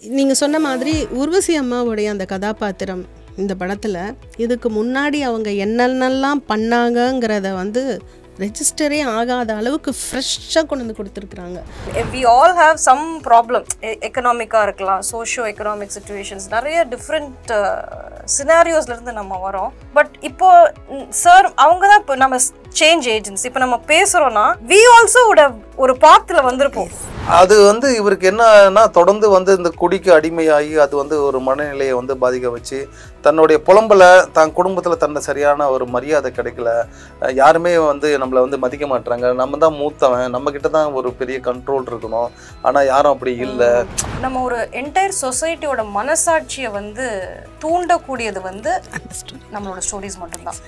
நீங்க சொன்ன மாதிரி ஊர்வசி அம்மாவுடைய அந்த கதாபாத்திரம் இந்த படத்துல இதுக்கு முன்னாடி அவங்க என்னென்னலாம் பண்ணாங்கங்கிறத வந்து ரெஜிஸ்டரே ஆகாத அளவுக்கு ஃப்ரெஷ்ஷாக கொண்டு வந்து கொடுத்துருக்குறாங்க. We all have some problem, எக்கனாமிக்காக இருக்கலாம், சோஷியோ எக்கனாமிக் சுச்சுவேஷன்ஸ், நிறைய டிஃப்ரெண்ட் சினாரியோஸ்லேருந்து நம்ம வரோம். பட் இப்போ சார் அவங்க தான் இப்போ நம்ம சேஞ்ச் ஏஜென்ட்ஸ். இப்போ நம்ம பேசுகிறோன்னா we also would have ஒரு பாத்தில் வந்திருப்போம். அது வந்து இவருக்கு என்னன்னா தொடர்ந்து வந்து இந்த குடிக்கு அடிமையாகி அது வந்து ஒரு மனநிலையை வந்து பாதிக்க வச்சு தன்னுடைய புலம்பலை தன் குடும்பத்தில் தன்னை சரியான ஒரு மரியாதை கிடைக்கல, யாருமே வந்து நம்மளை வந்து மதிக்க மாட்டாங்க, நம்ம தான் மூத்தவன், நம்மக்கிட்ட தான் ஒரு பெரிய கண்ட்ரோல் இருக்கணும், ஆனால் யாரும் அப்படி இல்லை. நம்ம ஒரு என்டையர் சொசைட்டியோட மனசாட்சியை வந்து தூண்டக்கூடியது வந்து நம்மளோட ஸ்டோரிஸ் மட்டும்தான்.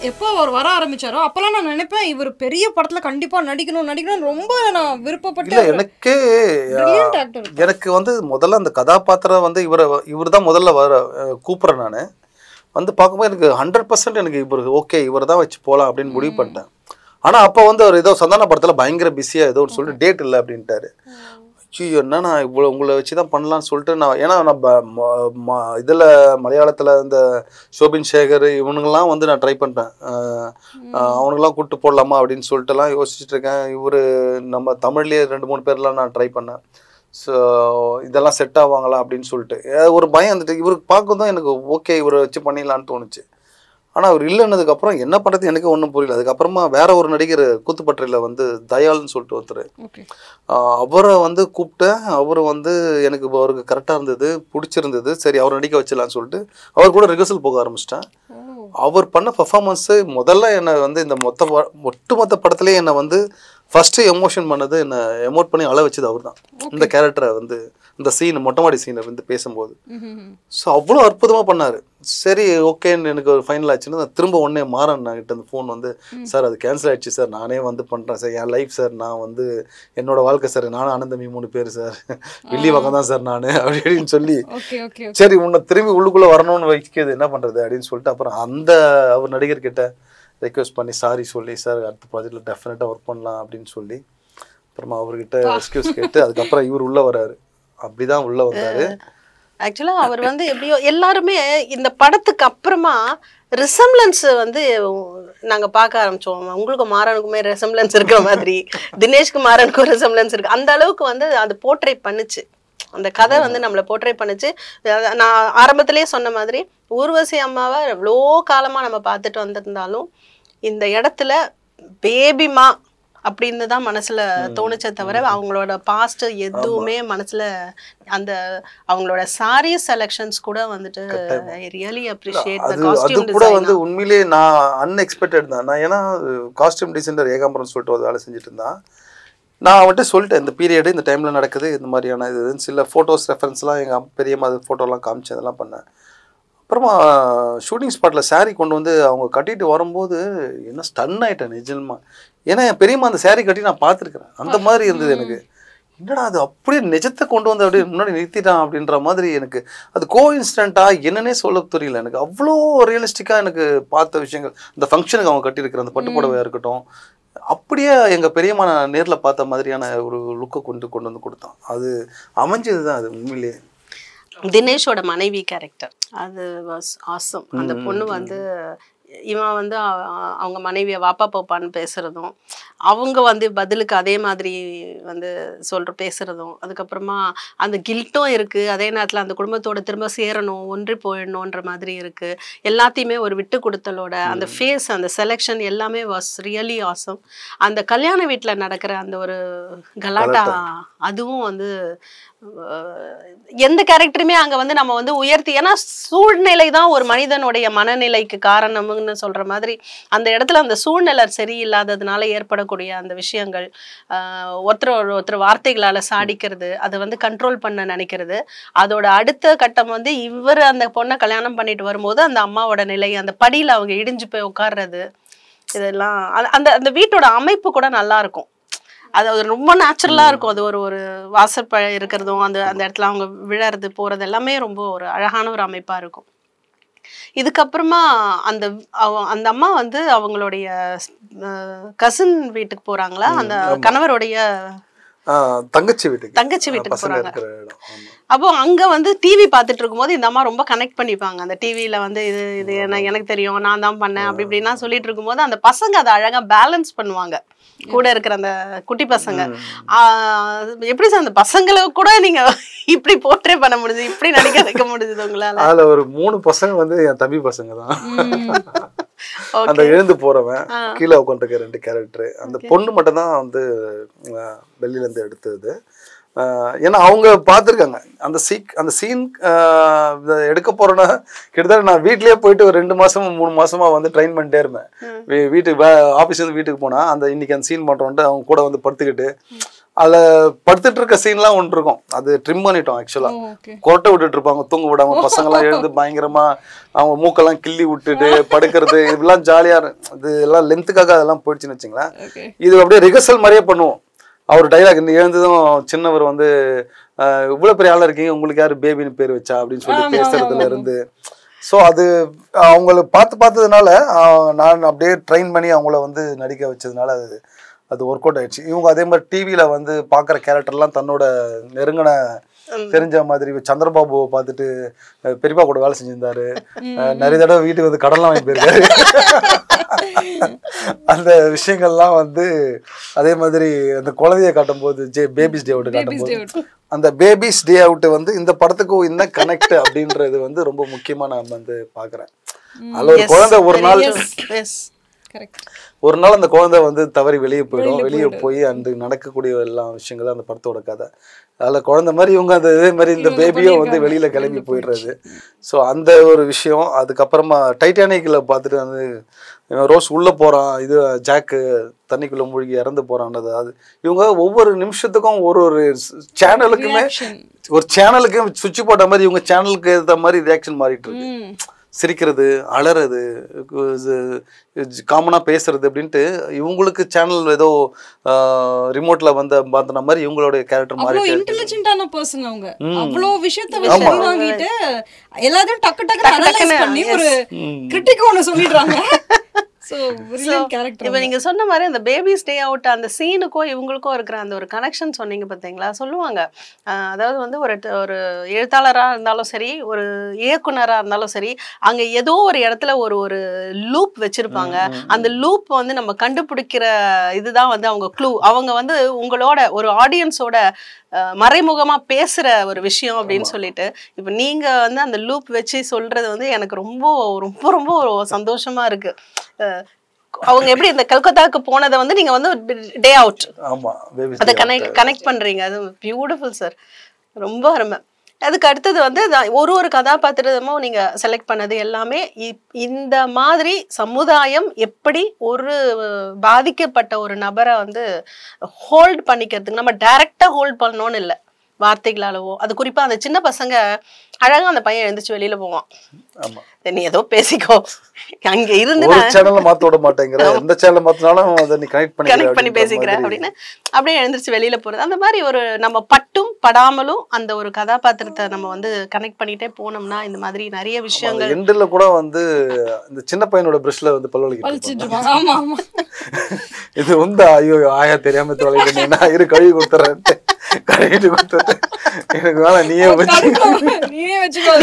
எப்போ அவர் வர ஆரம்பிச்சாரோ அப்பெல்லாம் நான் நினைப்பேன் இவர் பெரிய படத்துல கண்டிப்பா நடிக்கணும் ரொம்ப நான் விருப்பப்பட்டேன். எனக்கு வந்து முதல்ல அந்த கதாபாத்திரம் வந்து இவர் தான் முதல்ல கூப்பிட்றேன். நான் வந்து பார்க்கும்போது எனக்கு 100% எனக்கு இவர் ஓகே, இவர் தான் வச்சு போகலாம் அப்படின்னு முடிவு பண்ணிட்டேன். ஆனால் அப்போ வந்து அவர் ஏதோ சந்தான படத்தில் பயங்கர பிஸியாக ஏதோ ஒரு சொல்லிட்டு டேட் இல்லை அப்படின்ட்டாரு. ஐயோ என்ன நான் இவ்வளோ உங்களை வச்சு தான் பண்ணலான்னு சொல்லிட்டு நான், ஏன்னா நம்ம இதில் மலையாளத்தில் இந்த ஷோபின் சேகர் இவனுங்கெல்லாம் வந்து நான் ட்ரை பண்ணிட்டேன், அவனுங்கெல்லாம் கூப்பிட்டு போடலாமா அப்படின்னு சொல்லிட்டுலாம் யோசிச்சுட்டு இருக்கேன். இவர் நம்ம தமிழ்லேயே 2-3 பேர்லாம் நான் ட்ரை பண்ணேன். ஸோ இதெல்லாம் செட் ஆவாங்களா அப்படின்னு சொல்லிட்டு ஒரு பயம் வந்துட்டு இவருக்கு பார்க்கறதும் எனக்கு ஓகே இவரை வச்சு பண்ணிடலான்னு தோணுச்சு. ஆனால் அவர் இல்லைன்னதுக்கப்புறம் என்ன பண்ணுறது எனக்கு ஒன்றும் புரியல. அதுக்கப்புறமா வேற ஒரு நடிகர் கூத்துப்பற்றையில் வந்து தயால்னு சொல்லிட்டு ஒருத்தர், அவரை வந்து கூப்பிட்டேன். அவர் வந்து எனக்கு அவருக்கு கரெக்டாக இருந்தது, பிடிச்சிருந்தது. சரி அவர் நடிக்க வச்சிடலான்னு சொல்லிட்டு அவர் கூட ரிஹர்சல் போக ஆரம்பிச்சிட்டேன். அவர் பண்ண பர்ஃபார்மன்ஸு முதல்ல என்னை வந்து இந்த ஒட்டுமொத்த படத்துலேயே என்னை வந்து ஃபஸ்ட்டு எமோஷன் பண்ணது, என்னை எமோட் பண்ணி அழ வச்சது அவர் தான். இந்த கேரக்டரை வந்து இந்த சீன் மொட்டைமாடி சீனை வந்து பேசும்போது ஸோ அவ்வளோ அற்புதமாக பண்ணார். சரி ஓகேன்னு எனக்கு ஒரு ஃபைனல் ஆச்சுன்னு திரும்ப உடனே மாறன் கிட்ட அந்த ஃபோன் வந்து, சார் அது கேன்சல் ஆகிடுச்சு சார், நானே வந்து பண்ணுறேன் சார், என் லைஃப் சார், நான் வந்து என்னோட வாழ்க்கை சார், நானும் ஆனந்தமி 3 பேர் சார், வில்லி பக்கம் தான் சார் நான் அப்படின்னு சொல்லி, சரி உன்னை திரும்பி உள்ளுக்குள்ளே வரணும்னு வைக்கிறது என்ன பண்ணுறது அப்படின்னு சொல்லிட்டு அப்புறம் அந்த அவர் நடிகர்கிட்ட ரெக்வெஸ்ட் பண்ணி சாரி சொல்லி, சார் அடுத்த ப்ராஜெக்டில் டெஃபினட்டாக ஒர்க் பண்ணலாம் அப்படின்னு சொல்லி அப்புறமா அவர்கிட்ட எக்ஸ்கியூஸ் கேட்டு அதுக்கப்புறம் இவர் உள்ளே வராரு. அப்படிதான் உள்ள வந்தாரு. ஆக்சுவலா அவர் வந்து எப்படியோ எல்லாருமே இந்த படத்துக்கு அப்புறமா ரிசம்லன்ஸ் வந்து நாங்க பார்க்க ஆரம்பிச்சோம். உங்களுக்கு மாறனுக்குமே ரிசம்லன்ஸ் இருக்கிற மாதிரி தினேஷ்க்கு மாறனுக்கும் ரிசம்லன்ஸ் இருக்கு. அந்த அளவுக்கு வந்து அது போர்ட்ரேட் பண்ணுச்சு, அந்த கதை வந்து நம்மளை போர்ட்ரேட் பண்ணுச்சு. நான் ஆரம்பத்திலேயே சொன்ன மாதிரி ஊர்வசி அம்மாவை எவ்வளோ காலமா நம்ம பார்த்துட்டு வந்திருந்தாலும் இந்த இடத்துல பேபிமா அப்படின்னு தான் மனசுல தோணுச்சே தவிர அவங்களோட பாஸ்ட் எதுவுமே மனசுல அந்த அவங்களோட சாரி செலக்ஷன்ஸ் கூட வந்துட்டு ரியலி அப்ரிஷியேட் தி காஸ்டியூம் டிசைன். அது கூட வந்து உண்மையிலேயே நான் அன்எக்ஸ்பெக்டட் தான். நான் ஏன்னா காஸ்டியூம் டிசைனர் ஏகாம்பரம் சொல்லிட்டு ஒரு வேலை செஞ்சுட்டு இருந்தான். நான் அவன்கிட்ட சொல்லிட்டேன் இந்த பீரியடு இந்த டைமில் நடக்குது இந்த மாதிரியான இது சில ஃபோட்டோஸ் ரெஃபரன்ஸ்லாம் எங்கள் பெரியம்மா ஃபோட்டோலாம் காமிச்சு அதெல்லாம் பண்ணேன். அப்புறமா ஷூட்டிங் ஸ்பாட்டில் சாரீ கொண்டு வந்து அவங்க கட்டிட்டு வரும்போது என்ன ஸ்டன் ஆகிட்டேன் நிஜமா. ஏன்னா என் பெரியம்மா அந்த சாரீ கட்டி நான் பார்த்துருக்குறேன், அந்த மாதிரி இருந்தது எனக்கு. என்னடா அது அப்படியே நிஜத்தை கொண்டு வந்து அப்படியே முன்னாடி நிறுத்திட்டான் அப்படின்ற மாதிரி எனக்கு அது கோஇன்சிடென்ட்டாக என்னன்னே சொல்ல தெரியல. எனக்கு அவ்வளோ ரியலிஸ்டிக்காக எனக்கு பார்த்த விஷயங்கள், இந்த ஃபங்க்ஷனுக்கு அவங்க கட்டியிருக்கிற அந்த பட்டுப்புடவையாக இருக்கட்டும், அப்படியே எங்கள் பெரியம்மா நான் நேரில் பார்த்த மாதிரியான ஒரு லுக்கை கொண்டு வந்து கொடுத்தான். அது அமைஞ்சது தான் அது உண்மையிலேயே. தினேஷோட மனைவி கேரக்டர் அது வாஸ் ஆசம். அந்த பொண்ணு வந்து இவன் வந்து அவங்க மனைவியை வாப்பா போப்பான்னு பேசுறதும், அவங்க வந்து பதிலுக்கு அதே மாதிரி வந்து பேசுறதும், அதுக்கப்புறமா அந்த கில்ட்டும் இருக்கு, அதே நேரத்தில் அந்த குடும்பத்தோட திரும்ப சேரணும் ஒன்றி போயிடணுன்ற மாதிரி இருக்கு. எல்லாத்தையுமே ஒரு விட்டு கொடுத்தலோட அந்த ஃபேஸ் அந்த செலெக்ஷன் எல்லாமே வாஸ் ரியலி ஆசம். அந்த கல்யாண வீட்டில் நடக்கிற அந்த ஒரு கலாட்டா அதுவும் வந்து எந்த கேரக்டருமே அங்கே வந்து நம்ம வந்து உயர்த்தி, ஏன்னா சூழ்நிலை தான் ஒரு மனிதனுடைய மனநிலைக்கு காரணம்னு சொல்ற மாதிரி அந்த இடத்துல அந்த சூழ்நிலை சரியில்லாததுனால ஏற்படக்கூடிய அந்த விஷயங்கள், ஒருத்தர் வார்த்தைகளால சாடிக்கிறது, அதை வந்து கண்ட்ரோல் பண்ண நினைக்கிறது, அதோட அடுத்த கட்டம் வந்து இவர் அந்த பொண்ணை கல்யாணம் பண்ணிட்டு வரும்போது அந்த அம்மாவோட நிலை, அந்த படியில் அவங்க இடிஞ்சு போய் உட்கார்றது, இதெல்லாம் அந்த அந்த வீட்டோட அமைப்பு கூட நல்லா இருக்கும். அது ரொம்ப நேச்சுரலாக இருக்கும். அது ஒரு வாசப்ப இருக்கிறதும் அந்த அந்த இடத்துல அவங்க விழறது போகிறது எல்லாமே ரொம்ப ஒரு அழகான ஒரு அமைப்பாக இருக்கும். இதுக்கப்புறமா அந்த அந்த அம்மா வந்து அவங்களுடைய கசின் வீட்டுக்கு போறாங்களா, அந்த கணவருடைய தங்கச்சி வீட்டுக்கு போறாங்க. அப்போ அங்க வந்து டிவி பார்த்துட்டு இருக்கும்போது இந்த அம்மா ரொம்ப கனெக்ட் பண்ணிப்பாங்க. அந்த டிவியில வந்து இது எனக்கு தெரியும், நான் தான் பண்ணேன் அப்படி இப்படின்னா சொல்லிட்டு இருக்கும்போது அந்த பசங்க அதை அழகா பேலன்ஸ் பண்ணுவாங்க. கூட இருக்கிற அந்த குட்டி பசங்க எப்படி சார் அந்த பசங்களை கூட நீங்க இப்படி போர்ட்ரே பண்ண முடியுது, இப்படி நடிக்க வைக்க முடியுது உங்களால? அதுல ஒரு 3 பசங்க வந்து என் தம்பி பசங்க தான். அந்த எழுந்து போறவன், கீழே உட்காந்துருக்க 2 கேரக்டர், அந்த பொண்ணு மட்டும் தான் வந்து வெளியில இருந்து எடுத்தது. ஏன்னா அவங்க பார்த்துருக்காங்க அந்த சீன் எடுக்க போறேன்னா கிட்டத்தட்ட நான் வீட்லயே போயிட்டு ஒரு 2 மாசமா 3 மாசமா வந்து ட்ரெயின் பண்ணிட்டே இருப்பேன். வீட்டுக்கு ஆஃபீஸ் வந்து வீட்டுக்கு போனா இன்னைக்கு அந்த சீன் பண்றோன்ட்டு அவங்க கூட வந்து படுத்துக்கிட்டு அதுல படுத்துட்டு இருக்க சீன்லாம் ஒன்று இருக்கும். அது ட்ரிம் பண்ணிட்டோம் ஆக்சுவலா. கொரட்டை விட்டுட்டு இருப்பாங்க, தூங்க விடாம பசங்கெல்லாம் எழுந்து பயங்கரமா அவங்க மூக்கெல்லாம் கிள்ளி விட்டுட்டு படுக்கிறது, இதெல்லாம் ஜாலியா இது எல்லாம் லென்த்துக்காக அதெல்லாம் போயிடுச்சுன்னு வச்சுங்களேன். இது அப்படியே ரிஹர்சல் மாதிரியே பண்ணுவோம். அவர் டைலாக் எழுந்ததும் சின்னவர் வந்து இவ்வளவு பெரிய ஆளா இருக்கீங்க, உங்களுக்கு யாரு பேபின்னு பேர் வச்சா அப்படின்னு சொல்லி பேசுறதுல இருந்து. ஸோ அது அவங்கள பார்த்ததுனால நான் அப்படியே ட்ரெயின் பண்ணி அவங்கள வந்து நடிக்க வச்சதுனால அது ஒர்க் அவுட் ஆயிடுச்சு. இவங்க அதே மாதிரி டிவியில வந்து பார்க்குற கேரக்டர்லாம் தன்னோட நெருங்கின தெரிஞ்ச மாதிரி சந்திரபாபுவை பார்த்துட்டு பெரியப்பா கூட வேலை செஞ்சிருந்தாரு. நிறைய தடவை வீட்டுக்கு வந்து கடன்லாம் வாங்கி போயிருக்காரு. அந்த விஷயங்கள்லாம் வந்து அதே மாதிரி அந்த குழந்தைய காட்டும் போது பேபிஸ் டே அவுட் காட்டும் போது அந்த பேபிஸ் டே அவுட் வந்து இந்த படத்துக்கும் என்ன கனெக்ட் அப்படின்றது வந்து ரொம்ப முக்கியமா நான் வந்து பாக்குறேன். அதுல ஒரு குழந்தை ஒரு நாள் அந்த குழந்தை வந்து தவறி வெளியே போயிடும். வெளியே போய் அந்த நடக்கக்கூடிய எல்லா விஷயங்களும் அந்த படத்தோட கதை. அதில் குழந்தை மாதிரி இவங்க அந்த இதே மாதிரி இந்த பேபியும் வந்து வெளியில கிளம்பி போயிடுறது. ஸோ அந்த ஒரு விஷயம். அதுக்கப்புறமா டைட்டானிக்கில் பார்த்துட்டு வந்து ரோஸ் உள்ள போறான், இது ஜாக்கு தண்ணிக்குள்ள மூழ்கி இறந்து போறான்றது. அது இவங்க ஒவ்வொரு நிமிஷத்துக்கும் ஒரு சேனலுக்குமே ஒரு சேனலுக்கு சுவிட்ச் போட்ட மாதிரி இவங்க சேனலுக்கு ஏற்ற மாதிரி ரியாக்ஷன் மாறிட்டு இருக்கு. சிரிக்கிறது, அலறது, காமனா பேசுறது அப்படின்ட்டு இவங்களுக்கு சேனல் ஏதோ ரிமோட்ல வந்து மாத்தின மாதிரி இவங்களோட கேரக்டர் மாறி இன்டெலிஜென்ட்டான பர்சன். அவங்க அவ்வளோ விஷயத்தை வாங்கிட்டு எல்லாத்தையும் டக்கு டக்கு அனலைஸ் பண்ணி ஒரு கிரிட்டிக் ஒன்று சொல்லிடுறாங்க. இப்ப நீங்க சொன்ன மாதிரி அந்த பேபிஸ் டே அவுட் அந்த சீனுக்கும் இவங்களுக்கும் இருக்கிற அந்த ஒரு கனெக்ஷன் சொன்னீங்க பாத்தீங்களா? சொல்லுவாங்க, அதாவது வந்து ஒரு எழுத்தாளரா இருந்தாலும் சரி, ஒரு இயக்குனரா இருந்தாலும் சரி, அங்க ஏதோ ஒரு இடத்துல ஒரு லூப் வச்சிருப்பாங்க. அந்த லூப் வந்து நம்ம கண்டுபிடிக்கிற இதுதான் வந்து அவங்க க்ளூ. அவங்க வந்து உங்களோட ஒரு ஆடியன்ஸோட மறைமுகமா பேசுற ஒரு விஷயம் அப்படின்னு சொல்லிட்டு இப்ப நீங்க வந்து அந்த லூப் வச்சு சொல்றது வந்து எனக்கு ரொம்ப ரொம்ப ரொம்ப சந்தோஷமா இருக்கு. அவங்க எப்படி இந்த கல்கத்தாக்கு போனதை வந்து நீங்க வந்து டே அவுட் அதை கனெக்ட் பண்றீங்க. அது பியூட்டிஃபுல் சார், ரொம்ப அருமை. அதுக்கு அடுத்தது வந்து ஒரு கதாபாத்திரமும் நீங்க செலக்ட் பண்ணது எல்லாமே இந்த மாதிரி சமுதாயம் எப்படி ஒரு பாதிக்கப்பட்ட ஒரு நபரை வந்து ஹோல்ட் பண்ணிக்கிறதுக்கு, நம்ம டைரக்டா ஹோல்ட் பண்ணணும்னு இல்லை, வார்த்தைகளாலவோ. அது குறிப்பா அந்த சின்ன பசங்க அழகா அந்த பையன் எழுந்திரிச்சு வெளியில போவான். நீ ஏதோ பேசிக்கோ, அங்க இருந்து சேனல்ல மாத்த விட மாட்டேங்கிற, எந்த சேனல்ல மாத்தினாலும் அதை நீ கனெக்ட் பண்ணி பேசிக்கிற அப்படின்னு அப்படியே எழுந்திரிச்சு வெளியில போறது. அந்த மாதிரி ஒரு நம்ம பட்டும் படாமலும் அந்த ஒரு கதாபாத்திரத்தை நம்ம வந்து கனெக்ட் பண்ணிட்டே போனோம்னா இந்த மாதிரி நிறைய விஷயங்கள். எண்டில் கூட வந்து இந்த சின்ன பையனோட பிரஷ்ல வந்து பல்வலிக்கு இது வந்து ஐயோ ஆயா தெரியாம தொலைக்கிறேன், இரு கழுவி கொடுத்துறேன், கழுவிட்டு கொடுத்துட்டு எனக்கு வேணா நீயே வச்சுக்கோ.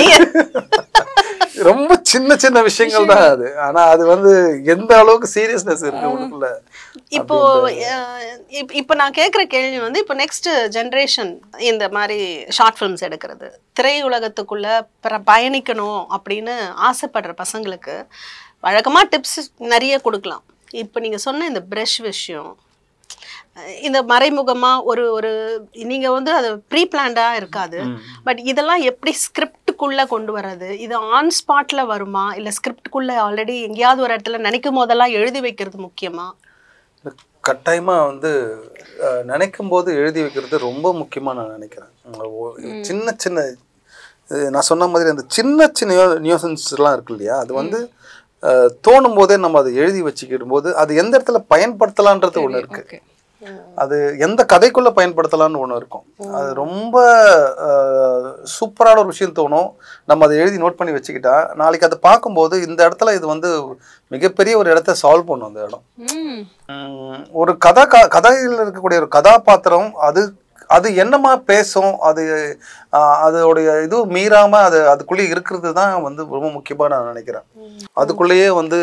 ரொம்ப சின்ன சின்ன விஷயங்கள் தான் அது. ஆனா அது வந்து எந்த அளவுக்கு சீரியஸ்னஸ் இருக்கு உங்களுக்குள்ள. இப்போ நான் கேட்குற கேள்வி வந்து இப்போ நெக்ஸ்ட் ஜென்ரேஷன் இந்த மாதிரி ஷார்ட் ஃபிலிம்ஸ் எடுக்கிறது, திரையுலகத்துக்குள்ள பயணிக்கணும் அப்படின்னு ஆசைப்படுற பசங்களுக்கு வழக்கமாக டிப்ஸ் நிறைய கொடுக்கலாம். இப்போ நீங்கள் சொன்ன இந்த ப்ரஷ் விஷயம், இந்த மறைமுகமா ஒரு நீங்க வந்து அது ப்ரீ பிளான்டா இருக்காது, பட் இதெல்லாம் எப்படி ஸ்கிரிப்டுக்குள்ள கொண்டு வர்றது? இது ஆன் ஸ்பாட்ல வருமா, இல்ல ஸ்கிரிப்டுக்குள்ள ஆல்ரெடி எங்கேயாவது ஒரு இடத்துல நினைக்கும் போதெல்லாம் எழுதி வைக்கிறது முக்கியமா? கட்டாயமா வந்து நினைக்கும் போது எழுதி வைக்கிறது ரொம்ப முக்கியமா நான் நினைக்கிறேன். சின்ன சின்ன நான் சொன்ன மாதிரி அந்த சின்ன சின்ன நியூசன்ஸ்லாம் இருக்கு இல்லையா, அது வந்து தோணும் போதே நம்ம அதை எழுதி வச்சுக்கிடும் போது அது எந்த இடத்துல பயன்படுத்தலான்றது ஒன்று இருக்கு. அது எந்த கதைக்குள்ள பயன்படுத்தலாம்னு ஒண்ணு இருக்கும். அது ரொம்ப சூப்பரான ஒரு விஷயம் தோணும். நம்ம அதை எழுதி நோட் பண்ணி வச்சுக்கிட்டா நாளைக்கு அதை பார்க்கும்போது இந்த இடத்துல இது வந்து மிகப்பெரிய ஒரு இடத்த சால்வ் பண்ணும். அந்த இடம் ஒரு கதையில் இருக்கக்கூடிய ஒரு கதாபாத்திரம் அது என்னமா பேசும், அதோடைய இது மீறாம அதுக்குள்ளேயே இருக்கிறது தான் வந்து ரொம்ப முக்கியமா நான் நினைக்கிறேன். அதுக்குள்ளேயே வந்து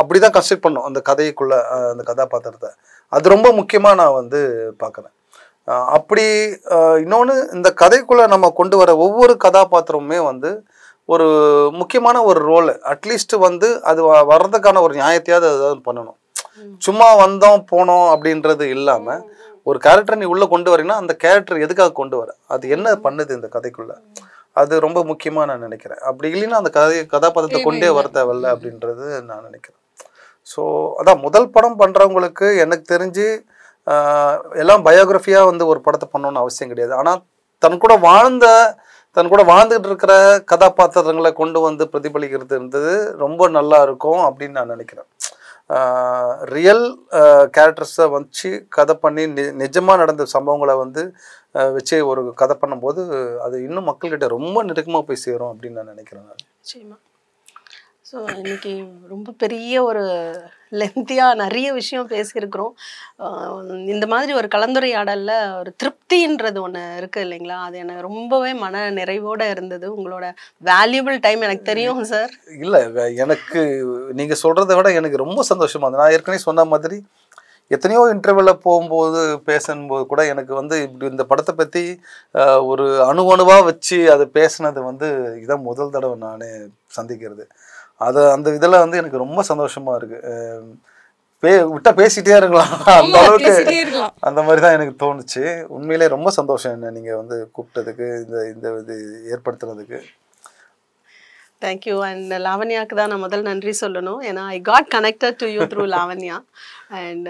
அப்படிதான் கன்ஸ்ட்ரக்ட் பண்ணும் அந்த கதைக்குள்ள அந்த கதாபாத்திரத்தை. அது ரொம்ப முக்கியமா நான் வந்து பார்க்குறேன். அப்படி இன்னொன்று, இந்த கதைக்குள்ள நம்ம கொண்டு வர ஒவ்வொரு கதாபாத்திரமுமே வந்து ஒரு முக்கியமான ஒரு ரோல். அட்லீஸ்ட் வந்து அது வர்றதுக்கான ஒரு நியாயத்தையாவது அதாவது பண்ணணும். சும்மா வந்தோம் போனோம் அப்படின்றது இல்லாம ஒரு கேரக்டர் நீ உள்ள கொண்டு வரீங்கன்னா அந்த கேரக்டர் எதுக்காக கொண்டு வர, அது என்ன பண்ணுது இந்த கதைக்குள்ள, அது ரொம்ப முக்கியமா நான் நினைக்கிறேன். அப்படி இல்லைன்னா அந்த கதாபாத்திரத்தை கொண்டே வர தேவையில்ல அப்படின்றது நான் நினைக்கிறேன். ஸோ அதான் முதல் படம் பண்றவங்களுக்கு எனக்கு தெரிஞ்சு எல்லாம் பயோகிராஃபியா வந்து ஒரு படத்தை பண்ணணும்னு அவசியம் கிடையாது. ஆனா தன் கூட வாழ்ந்துகிட்டு இருக்கிற கதாபாத்திரங்களை கொண்டு வந்து பிரதிபலிக்கிறது இருந்தது ரொம்ப நல்லா இருக்கும் அப்படின்னு நான் நினைக்கிறேன். ரியல் கேரக்டர்ஸை வச்சு கதை பண்ணி நிஜமாக நடந்த சம்பவங்களை வந்து வச்சு ஒரு கதை பண்ணும்போது அது இன்னும் மக்கள்கிட்ட ரொம்ப நெருக்கமாக போய் சேரும் அப்படின்னு நான் நினைக்கிறேன். நிச்சயமா. ஸோ இன்னைக்கு ரொம்ப பெரிய ஒரு லென்த்தியாக நிறைய விஷயம் பேசியிருக்கிறோம். இந்த மாதிரி ஒரு கலந்துரையாடலில் ஒரு திருப்தின்றது ஒன்று இருக்குது இல்லைங்களா, அது எனக்கு ரொம்பவே மன நிறைவோடு இருந்தது. உங்களோட வேல்யூபிள் டைம் எனக்கு தெரியும் சார். இல்லை, எனக்கு நீங்கள் சொல்கிறத விட எனக்கு ரொம்ப சந்தோஷமாக இருந்தது. நான் ஏற்கனவே சொன்ன மாதிரி எத்தனையோ இன்டர்வியூவில் போகும்போது பேசும்போது கூட எனக்கு வந்து இப்படி இந்த படத்தை பற்றி ஒரு அணுவாக வச்சு அதை பேசுனது வந்து இதான் முதல் தடவை நான் சந்திக்கிறது. அந்த இதில் வந்து எனக்கு ரொம்ப சந்தோஷமா இருக்கு. விட்டா பேசிட்டே இருக்கலாம் அந்த அளவுக்கு அந்த மாதிரி தான் எனக்கு தோணுச்சு. உண்மையிலே ரொம்ப சந்தோஷம் என்ன நீங்கள் வந்து கூப்பிட்டதுக்கு, இந்த இது ஏற்படுத்துறதுக்கு. தேங்க்யூ. அண்ட் லாவண்யாவுக்கு தான் நான் முதல் நன்றி சொல்லணும். ஏன்னா I got connected to you through Lavanya. And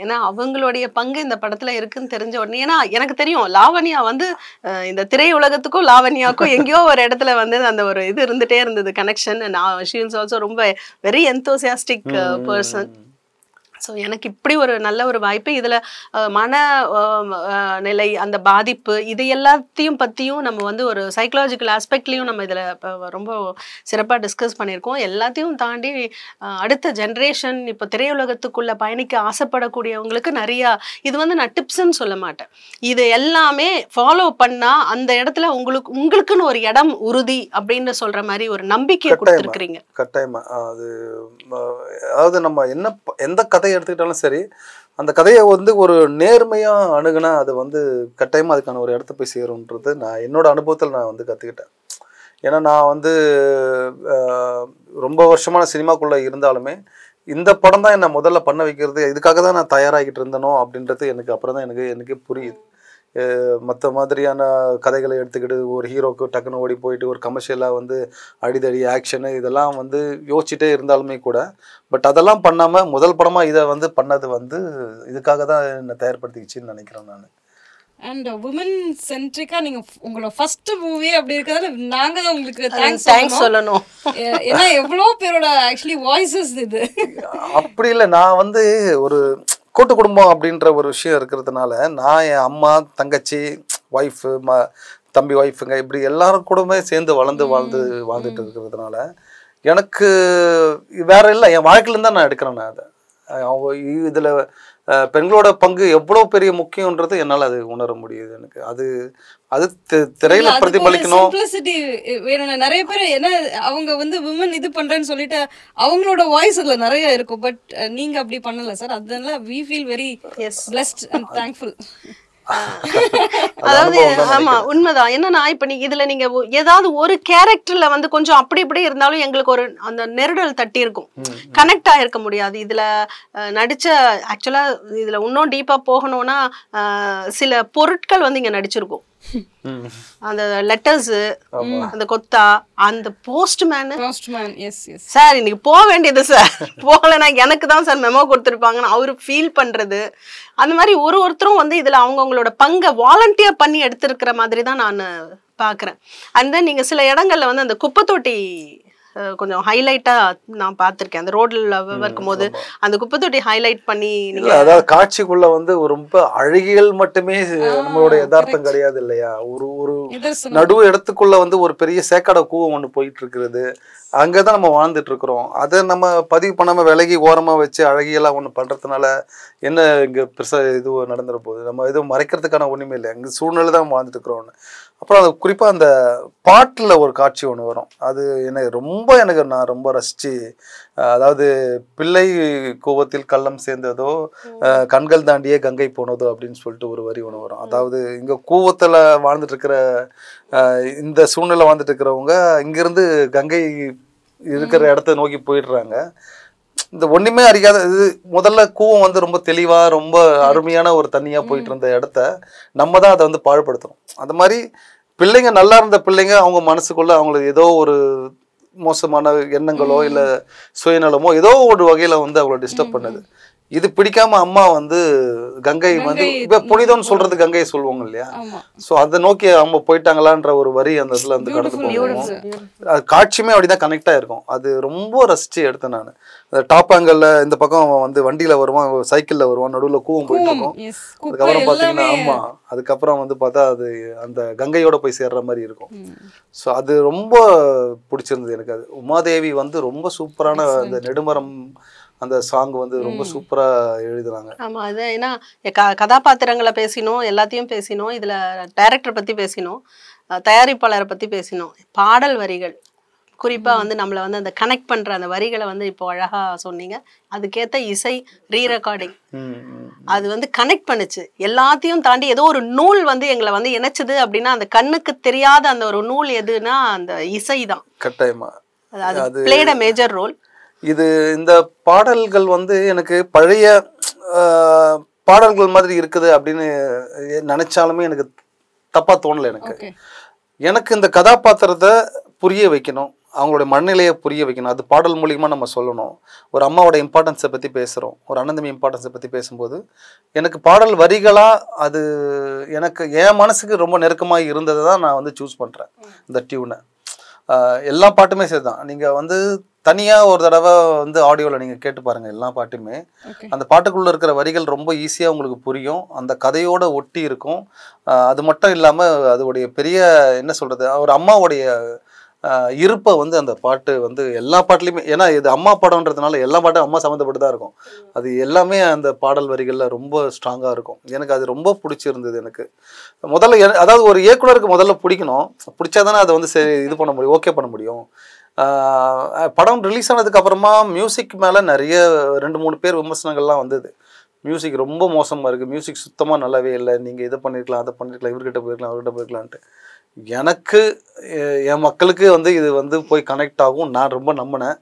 ஏன்னா அவங்களுடைய பங்கு இந்த படத்தில் இருக்குன்னு தெரிஞ்ச உடனே, ஏன்னா எனக்கு தெரியும் லாவண்யா வந்து இந்த திரையுலகத்துக்கும் லாவண்யாவுக்கும் எங்கேயோ ஒரு இடத்துல வந்து அந்த ஒரு இது இருந்துகிட்டே இருந்தது, connection. And she is also ரொம்ப வெரி என்தூசியாஸ்டிக் பர்சன். ஸோ எனக்கு இப்படி ஒரு நல்ல ஒரு வாய்ப்பு, இதில் மன நிலை, அந்த பாதிப்பு, இது எல்லாத்தையும் பற்றியும் நம்ம வந்து ஒரு சைக்கலாஜிக்கல் ஆஸ்பெக்ட்லேயும் நம்ம இதில் ரொம்ப சிறப்பாக டிஸ்கஸ் பண்ணியிருக்கோம். எல்லாத்தையும் தாண்டி அடுத்த ஜென்ரேஷன் இப்போ திரையுலகத்துக்குள்ளே பயணிக்க ஆசைப்படக்கூடியவங்களுக்கு நிறையா, இது வந்து நான் டிப்ஸ்ன்னு சொல்ல மாட்டேன், இது எல்லாமே ஃபாலோ பண்ணால் அந்த இடத்துல உங்களுக்குன்னு ஒரு இடம் உறுதி அப்படின்னு சொல்கிற மாதிரி ஒரு நம்பிக்கையை கொடுத்துருக்குறீங்க. கட்டாயமாக அது அதாவது நம்ம எந்த கதையை எடுத்துக்கிட்டாலும் சரி, அந்த கதையை வந்து ஒரு நேர்மையாக அணுகுனா அது வந்து கட்டாயமாக அதுக்கான ஒரு இடத்த போய் சேரும்ன்றது நான் என்னோட அனுபவத்தில் நான் வந்து கற்றுக்கிட்டேன். ஏன்னா நான் வந்து ரொம்ப வருஷமான சினிமாக்குள்ளே இருந்தாலுமே இந்த படம் தான் என்னை முதல்ல பண்ண வைக்கிறது, இதுக்காக தான் நான் தயாராகிட்டு இருந்தனோ அப்படின்றது எனக்கு அப்புறம் தான் எனக்கே புரியுது. மற்ற மாதிரியான கதைகளை எடுத்துக்கிட்டு ஒரு ஹீரோக்கு டக்குன்னு ஓடி போயிட்டு ஒரு கமர்ஷியலாக வந்து அடிதடி ஆக்ஷனு இதெல்லாம் வந்து யோசிச்சுட்டே இருந்தாலுமே கூட, பட் அதெல்லாம் பண்ணாமல் முதல் படமாக இதை வந்து பண்ணது வந்து இதுக்காக தான் என்னை தயார்படுத்திக்கிச்சின்னு நினைக்கிறேன் நான். அண்ட் உமன் சென்ட்ரிக்கா நீங்க உங்களோட ஃபர்ஸ்ட் மூவி அப்படி இருக்கிறதால நாங்க தான் உங்களுக்கு தேங்க்ஸ் சொல்லணும். ஏன்னா எவ்வளோ பேரோட ஆக்சுவலி வாய்ஸஸ் இது. அப்படி இல்லை, நான் வந்து ஒரு கூட்டு குடும்பம் அப்படின்ற ஒரு விஷயம் இருக்கிறதுனால நான் என் அம்மா, தங்கச்சி, ஒய்ஃபு, தம்பி ஒய்ஃபுங்க இப்படி எல்லாரும் கூடமே சேர்ந்து வாழ்ந்துட்டு இருக்கிறதுனால எனக்கு வேற இல்லை, என் வாழ்க்கையிலேருந்து தான் நான் எடுக்கிறேன். நான் அதை இதில் பெண்களோட பங்கு எவ்வளோ பெரிய முக்கியன்றது என்னால் அது உணர முடியுது. எனக்கு அது திரையில பிரதிபலிக்கணும். நிறைய பேர் ஏன்னா அவங்க வந்து விமன் இது பண்றேன்னு சொல்லிட்டு அவங்களோட வாய்ஸ் அதுல நிறைய இருக்கும். பட் நீங்க அப்படி பண்ணல சார், அதனால we feel very blessed and thankful. அதாவது ஆமா உண்மைதான். என்னன்னா இப்ப இதுல நீங்க ஏதாவது ஒரு கேரக்டர்ல வந்து கொஞ்சம் அப்படி இப்படி இருந்தாலும் எங்களுக்கு ஒரு அந்த நெருடல் தட்டி இருக்கும், கனெக்ட் ஆயிருக்க முடியாது. இதுல நடிச்ச ஆக்சுவலா இதுல இன்னும் டீப்பா போகணும்னா சில பொருட்கள் வந்து இங்க நடிச்சிருக்கும். அந்த லெட்டர்ஸ், அந்த கொத்தா, அந்த போஸ்ட்மேன் சார் இன்னைக்கு போக வேண்டியது சார், போகலன்னா எனக்கு தான் சார் மெமோ கொடுத்துருப்பாங்கன்னு அவரு ஃபீல் பண்றது, அந்த மாதிரி ஒருத்தரும் வந்து இதுல அவங்கவுங்களோட பங்கை வாலண்டியர் பண்ணி எடுத்திருக்கிற மாதிரி தான் நான் பாக்குறேன். அண்ட் தென் நீங்க சில இடங்கள்ல வந்து அந்த குப்பை தொட்டி கொஞ்சம் ஹைலைட்டா நான் பார்த்திருக்கேன். அந்த ரோட்ல இருக்கும்போது அந்த குப்பை தொட்டி ஹைலைட் பண்ணி இல்ல அதாவது காட்சிக்குள்ள வந்து ரொம்ப அழகியல் மட்டுமே நம்மளோட யதார்த்தம் கிடையாது இல்லையா. ஒரு நடுவு இடத்துக்குள்ள வந்து ஒரு பெரிய சேக்காட கூவம் ஒண்ணு போயிட்டு இருக்கிறது, அங்கதான் நம்ம வாழ்ந்துட்டு இருக்கிறோம். அதை நம்ம பதிவு பண்ணாம விலகி ஓரமா வச்சு அழகியெல்லாம் ஒண்ணு பண்றதுனால என்ன இங்க பெருசா இது நடந்துற போகுது. நம்ம எதுவும் மறைக்கிறதுக்கான ஒண்ணுமே இல்லை, அங்க சூழ்நிலை தான் வாழ்ந்துட்டு இருக்கிறோம்னு. அப்புறம் அது குறிப்பா அந்த பாட்டுல ஒரு காட்சி ஒன்று வரும், அது எனக்கு நான் ரொம்ப ரசிச்சு, அதாவது பிள்ளை கூவத்தில் கள்ளம் சேர்ந்ததோ கண்கள் தாண்டியே கங்கை போனதோ அப்படின்னு சொல்லிட்டு ஒரு வரி ஒன்று வரும். அதாவது இங்க கூவத்துல வாழ்ந்துட்டு இருக்கிற இந்த சூழ்நிலை வாழ்ந்துட்டு இருக்கிறவங்க இங்கிருந்து கங்கை இருக்கிற இடத்த நோக்கி போயிடுறாங்க. இந்த ஒண்ணுமே அறியாத இது முதல்ல கூவம் வந்து ரொம்ப தெளிவா ரொம்ப அருமையான ஒரு தண்ணியா போயிட்டு இருந்த இடத்த நம்ம தான் அதை வந்து பாழ்படுத்துறோம். அந்த மாதிரி பிள்ளைங்க நல்லா இருந்த பிள்ளைங்க அவங்க மனசுக்குள்ள அவங்களுக்கு ஏதோ ஒரு மோசமான எண்ணங்களோ இல்ல சுயநலமோ ஏதோ ஒரு வகையில வந்து அவங்கள டிஸ்டர்ப் பண்ணுது. இது பிடிக்காம அம்மா வந்து கங்கை வந்து இப்ப புனிதம்னு சொல்றது கங்கையை சொல்லுவாங்க இல்லையா. சோ அதை நோக்கி அவங்க போயிட்டாங்களான்ற ஒரு வரி அந்த இதுல வந்து கடந்து போகும். காட்சியுமே அப்படிதான் கனெக்ட் ஆயிருக்கும். அது ரொம்ப ரசிச்சு எடுத்தேன் நான். டாப் ஆங்கிள் இந்த பக்கம் வந்து வண்டியில வருவான், சைக்கிள்ல வருவான், நடுவுல கூவம் போயிட்டு இருக்கும். அதுக்கப்புறம் பாத்தீங்கன்னா ஆமா அதுக்கப்புறம் வந்து பார்த்தா அது அந்த கங்கையோட போய் சேர்ற மாதிரி இருக்கும். ஸோ அது ரொம்ப பிடிச்சிருந்தது எனக்கு. அது உமாதேவி வந்து ரொம்ப சூப்பரான அந்த நெடுமரம் அந்த சாங் வந்து ரொம்ப சூப்பரா எழுதுறாங்க. ஆமா, அது ஏன்னா கதாபாத்திரங்களை பேசினோம், எல்லாத்தையும் பேசினோம், இதுல டைரக்டர் பத்தி பேசினோம், தயாரிப்பாளரை பத்தி பேசினோம், பாடல் வரிகள் குறிப்பா வந்து நம்மள வந்து அந்த கனெக்ட் பண்ற அந்த வரிகளை வந்து இப்போ அழகா சொன்னீங்க. அதுக்கேத்த இசை ரீ ரெக்கார்டிங் அது வந்து கனெக்ட் பண்ணுச்சு. எல்லாத்தையும் தாண்டி ஏதோ ஒரு நூல் வந்து எங்களை வந்து இணைச்சது அப்படின்னா அந்த கண்ணுக்கு தெரியாத அந்த ஒரு நூல் எதுனா அந்த இசை தான். கட்டாயமா அது பிளேட் அ மேஜர் ரோல். இது இந்த பாடல்கள் வந்து எனக்கு பழைய பாடல்கள் மாதிரி இருக்குது அப்படின்னு நினைச்சாலுமே எனக்கு தப்பா தோணலை. எனக்கு இந்த கதாபாத்திரத்தை புரிய வைக்கணும், அவங்களுடைய மனநிலையை புரிய வைக்கணும், அது பாடல் மூலியமாக நம்ம சொல்லணும். ஒரு அம்மாவோட இம்பார்ட்டன்ஸை பற்றி பேசுகிறோம், ஒரு அண்ணந்தம்பி இம்பார்ட்டன்ஸை பற்றி பேசும்போது எனக்கு பாடல் வரிகளாக அது எனக்கு என் மனசுக்கு ரொம்ப நெருக்கமாக இருந்ததை தான் நான் வந்து சூஸ் பண்ணுறேன். இந்த டியூனை எல்லா பாட்டுமே சரி தான். நீங்கள் வந்து தனியாக ஒரு தடவை வந்து ஆடியோவில் நீங்கள் கேட்டு பாருங்கள் எல்லா பாட்டுமே. அந்த பாட்டுக்குள்ளே இருக்கிற வரிகள் ரொம்ப ஈஸியாக உங்களுக்கு புரியும், அந்த கதையோடு ஒட்டி இருக்கும். அது மட்டும் இல்லாமல் அதோடைய பெரிய என்ன சொல்கிறது ஒரு அம்மாவுடைய இருப்பை வந்து அந்த பாட்டு வந்து எல்லா பாட்டுலையுமே, ஏன்னா இது அம்மா படம்ன்றதுனால எல்லா பாட்டும் அம்மா சம்மந்தப்பட்டு தான் இருக்கும். அது எல்லாமே அந்த பாடல் வரிகளில் ரொம்ப ஸ்ட்ராங்காக இருக்கும். எனக்கு அது ரொம்ப பிடிச்சிருந்தது. எனக்கு முதல்ல அதாவது ஒரு இயக்குனருக்கு முதல்ல பிடிக்கணும், பிடிச்சாதானே அதை வந்து சரி இது பண்ண முடியும், ஓகே பண்ண முடியும். படம் ரிலீஸ் ஆனதுக்கு அப்புறமா மியூசிக் மேலே நிறைய 2-3 பேர் விமர்சனங்கள்லாம் வந்தது. மியூசிக் ரொம்ப மோசமாக இருக்குது, மியூசிக் சுத்தமாக நல்லாவே இல்லை, நீங்கள் இதை பண்ணியிருக்கலாம் அதை பண்ணியிருக்கலாம், இவர்கிட்ட போயிருக்கலாம் அவர்கிட்ட போயிருக்கலான்ட்டு. எனக்கு என் மக்களுக்கு வந்து இது வந்து போய் கனெக்ட் ஆகும் நான் ரொம்ப நம்பினேன்.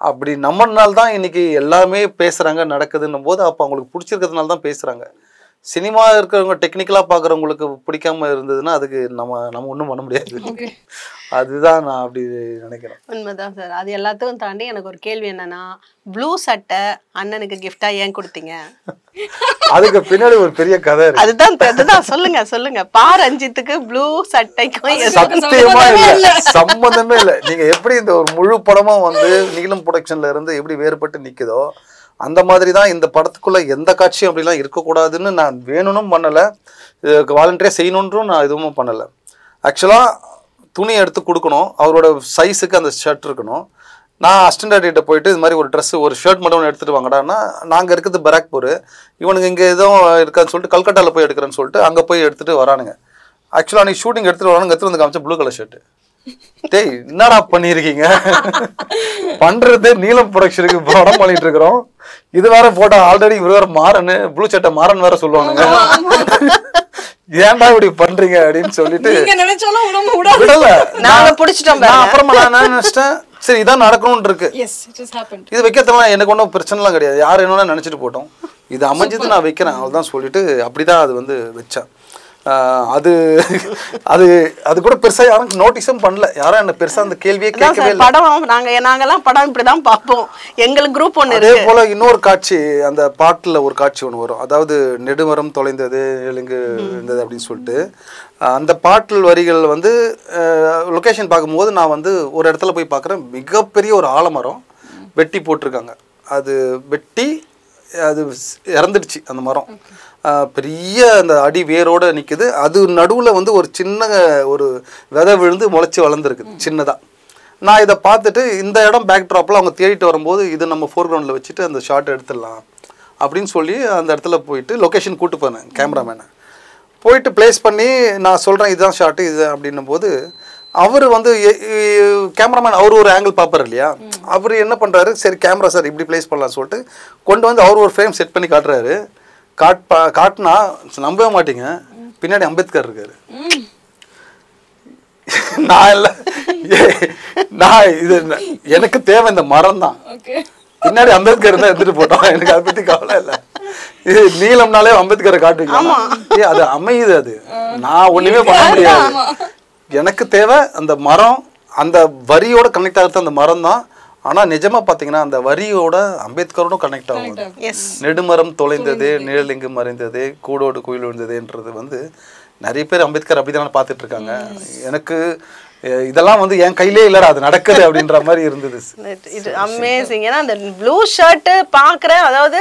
அப்படி நம்பினால்தான் இன்னைக்கு எல்லாமே பேசுகிறாங்க நடக்குதுன்னும் போது அப்போ அவங்களுக்கு பிடிச்சிருக்கிறதுனால தான் பேசுகிறாங்க. சினிமா இருக்கிறவங்க டெக்னிக்கலாக பார்க்குறவங்களுக்கு பிடிக்காம இருந்ததுன்னா அதுக்கு நம்ம ஒன்றும் பண்ண முடியாது. அதுதான் நான் அப்படி நினைக்கிறேன். உண்மைதான் சார். அது எல்லாத்தையும் தாண்டி எனக்கு ஒரு கேள்வி என்னன்னா, ப்ளூ சட்டை அண்ணனுக்கு கிஃப்டா ஏன் கொடுத்தீங்க? அதுக்கு பின்னாடி ஒரு பெரிய கதை இருக்கு. அதுதான் சொல்லுங்க. ரஞ்சித்துக்கு ப்ளூ சட்டைக்கும் சத்தியமா இல்ல, சம்பந்தமே இல்லை. நீங்க எப்படி இந்த ஒரு முழு படமும் வந்து நீலம் ப்ரொடக்ஷன்ல இருந்து எப்படி வேறுபட்டு நிக்குதோ அந்த மாதிரி தான் இந்த படத்துக்குள்ள எந்த காட்சியும் அப்படிலாம் இருக்கக்கூடாதுன்னு நான் வேணும்னும் பண்ணலை, வாலண்டியரா செய்யணுன்றும் நான் எதுவும் பண்ணலை. ஆக்சுவலா துணி எடுத்து கொடுக்கணும், அவரோட சைஸுக்கு அந்த ஷர்ட் இருக்கணும். நான் அசிஸ்டன்ட் போயிட்டு இது மாதிரி ஒரு ட்ரெஸ் ஒரு ஷர்ட் மட்டும் ஒன்று எடுத்துகிட்டு வாங்கடான்னா, நாங்கள் இருக்கிறது பராக்பூர், இவனுக்கு இங்கே எதுவும் இருக்கான்னு சொல்லிட்டு கல்கட்டாவில் போய் எடுக்கிறேன்னு சொல்லிட்டு அங்கே போய் எடுத்துகிட்டு வரானுங்க. ஆக்சுவலாக நீ ஷூட்டிங் எடுத்துகிட்டு வரானுங்க, எடுத்துகிட்டு வந்து காமிச்சா ப்ளூ கலர் ஷர்ட்டு. டேய் என்னடா பண்ணியிருக்கீங்க, பண்ணுறது நீலம் ப்ரொடக்ஷனுக்கு படம் பண்ணிட்டு இருக்கிறோம், இது வேற போட்டா ஆல்ரெடி இவர் வேற மாறன்னு ப்ளூ சட்டை மாறன் வேற சொல்லுவானுங்க, ஏன்டா இப்படி பண்றீங்க அப்படின்னு சொல்லிட்டு விடல. அப்புறமா நான் நினைச்சிட்டேன் சரி இதான் நடக்கணும்னு இருக்கு, இது வைக்கிறதுலாம் எனக்கு ஒன்றும் பிரச்சனைலாம் கிடையாது, யார் என்ன நினைச்சிட்டு போட்டோம், இது அமைஞ்சது நான் வைக்கிறேன் அவ்வளோதான் சொல்லிட்டு அப்படிதான் அது வந்து வச்சேன். அது அது அது கூட பெருசா யாரும் நோட்டீஸும் பண்ணல, யாரும் என்ன பெருசா அந்த கேள்வியே கேட்கவே இல்லை. படம் நாங்கெல்லாம் படம் இப்படிதான் பார்ப்போம், எங்களுக்கு குரூப் ஒன்று அதே போல இன்னொரு காட்சி, அந்த பாட்டுல ஒரு காட்சி ஒன்று வரும், அதாவது நெடுமரம் தொலைந்தது எலுங்கு இருந்தது அப்படின்னு சொல்லிட்டு. அந்த பாட்டில் வரிகள் வந்து லொக்கேஷன் பார்க்கும்போது நான் வந்து ஒரு இடத்துல போய் பார்க்குறேன், மிகப்பெரிய ஒரு ஆலமரம் வெட்டி போட்டிருக்காங்க. அது வெட்டி அது இறந்துடுச்சு அந்த மரம், பெரிய அந்த அடி வேரோடு நிற்குது. அது நடுவில் வந்து ஒரு சின்ன ஒரு விதை விழுந்து முளைச்சி வளர்ந்துருக்குது சின்னதாக. நான் இதை பார்த்துட்டு இந்த இடம் பேக் ட்ராப்பில் அவங்க தேடிட்டு வரும்போது இது நம்ம ஃபோர் கிரவுண்டில் வச்சுட்டு அந்த ஷாட் எடுத்துடலாம் அப்படின்னு சொல்லி அந்த இடத்துல போயிட்டு லொக்கேஷன் கூப்பிட்டு போனேன் கேமராமேனை. போயிட்டு ப்ளேஸ் பண்ணி நான் சொல்கிறேன் இதுதான் ஷாட்டு இது அப்படின்னும் போது அவர் வந்து கேமராமேன் அவர் ஒரு ஆங்கிள் பார்ப்பார் இல்லையா, அவர் என்ன பண்ணுறாரு, சரி கேமரா சார் இப்படி ப்ளேஸ் பண்ணலாம்னு சொல்லிட்டு கொண்டு வந்து அவர் ஒரு ஃப்ரேம் செட் பண்ணி காட்டுறாரு. காட்டினா நம்பவே மாட்டீங்க, பின்னாடி அம்பேத்கர் இருக்காரு. நான் இல்லை, நான் இது எனக்கு தேவை இந்த மரம் தான், பின்னாடி அம்பேத்கர் தான் எடுத்துட்டு போட்டோம், எனக்கு அதை பற்றி கவலை இல்லை. இது நீளம்னாலே அம்பேத்கரை காட்டுவீங்க, அது அமையுது, அது நான் ஒண்ணுமே பண்ண முடியாது. எனக்கு தேவை அந்த மரம், அந்த வரியோட கனெக்ட் ஆகிறது அந்த மரம் தான். ஆனா நிஜமா பாத்தீங்கன்னா அந்த வரியோட அம்பேத்கரோட கனெக்ட் ஆகும். நெடுமரம் தொலைந்தது நிழல் எங்கு மறைந்தது கூடோடு குயில் விழுந்ததுன்றது வந்து நிறைய பேர் அம்பேத்கர் அப்படிதான் பார்த்துட்டு இருக்காங்க. எனக்கு இதெல்லாம் வந்து என் கையிலே இல்ல, அது நடக்குது அப்படின்ற மாதிரி இருந்தது. இது அமேசிங். ஏன்னா அந்த ப்ளூ ஷர்ட் பாக்குறேன், அதாவது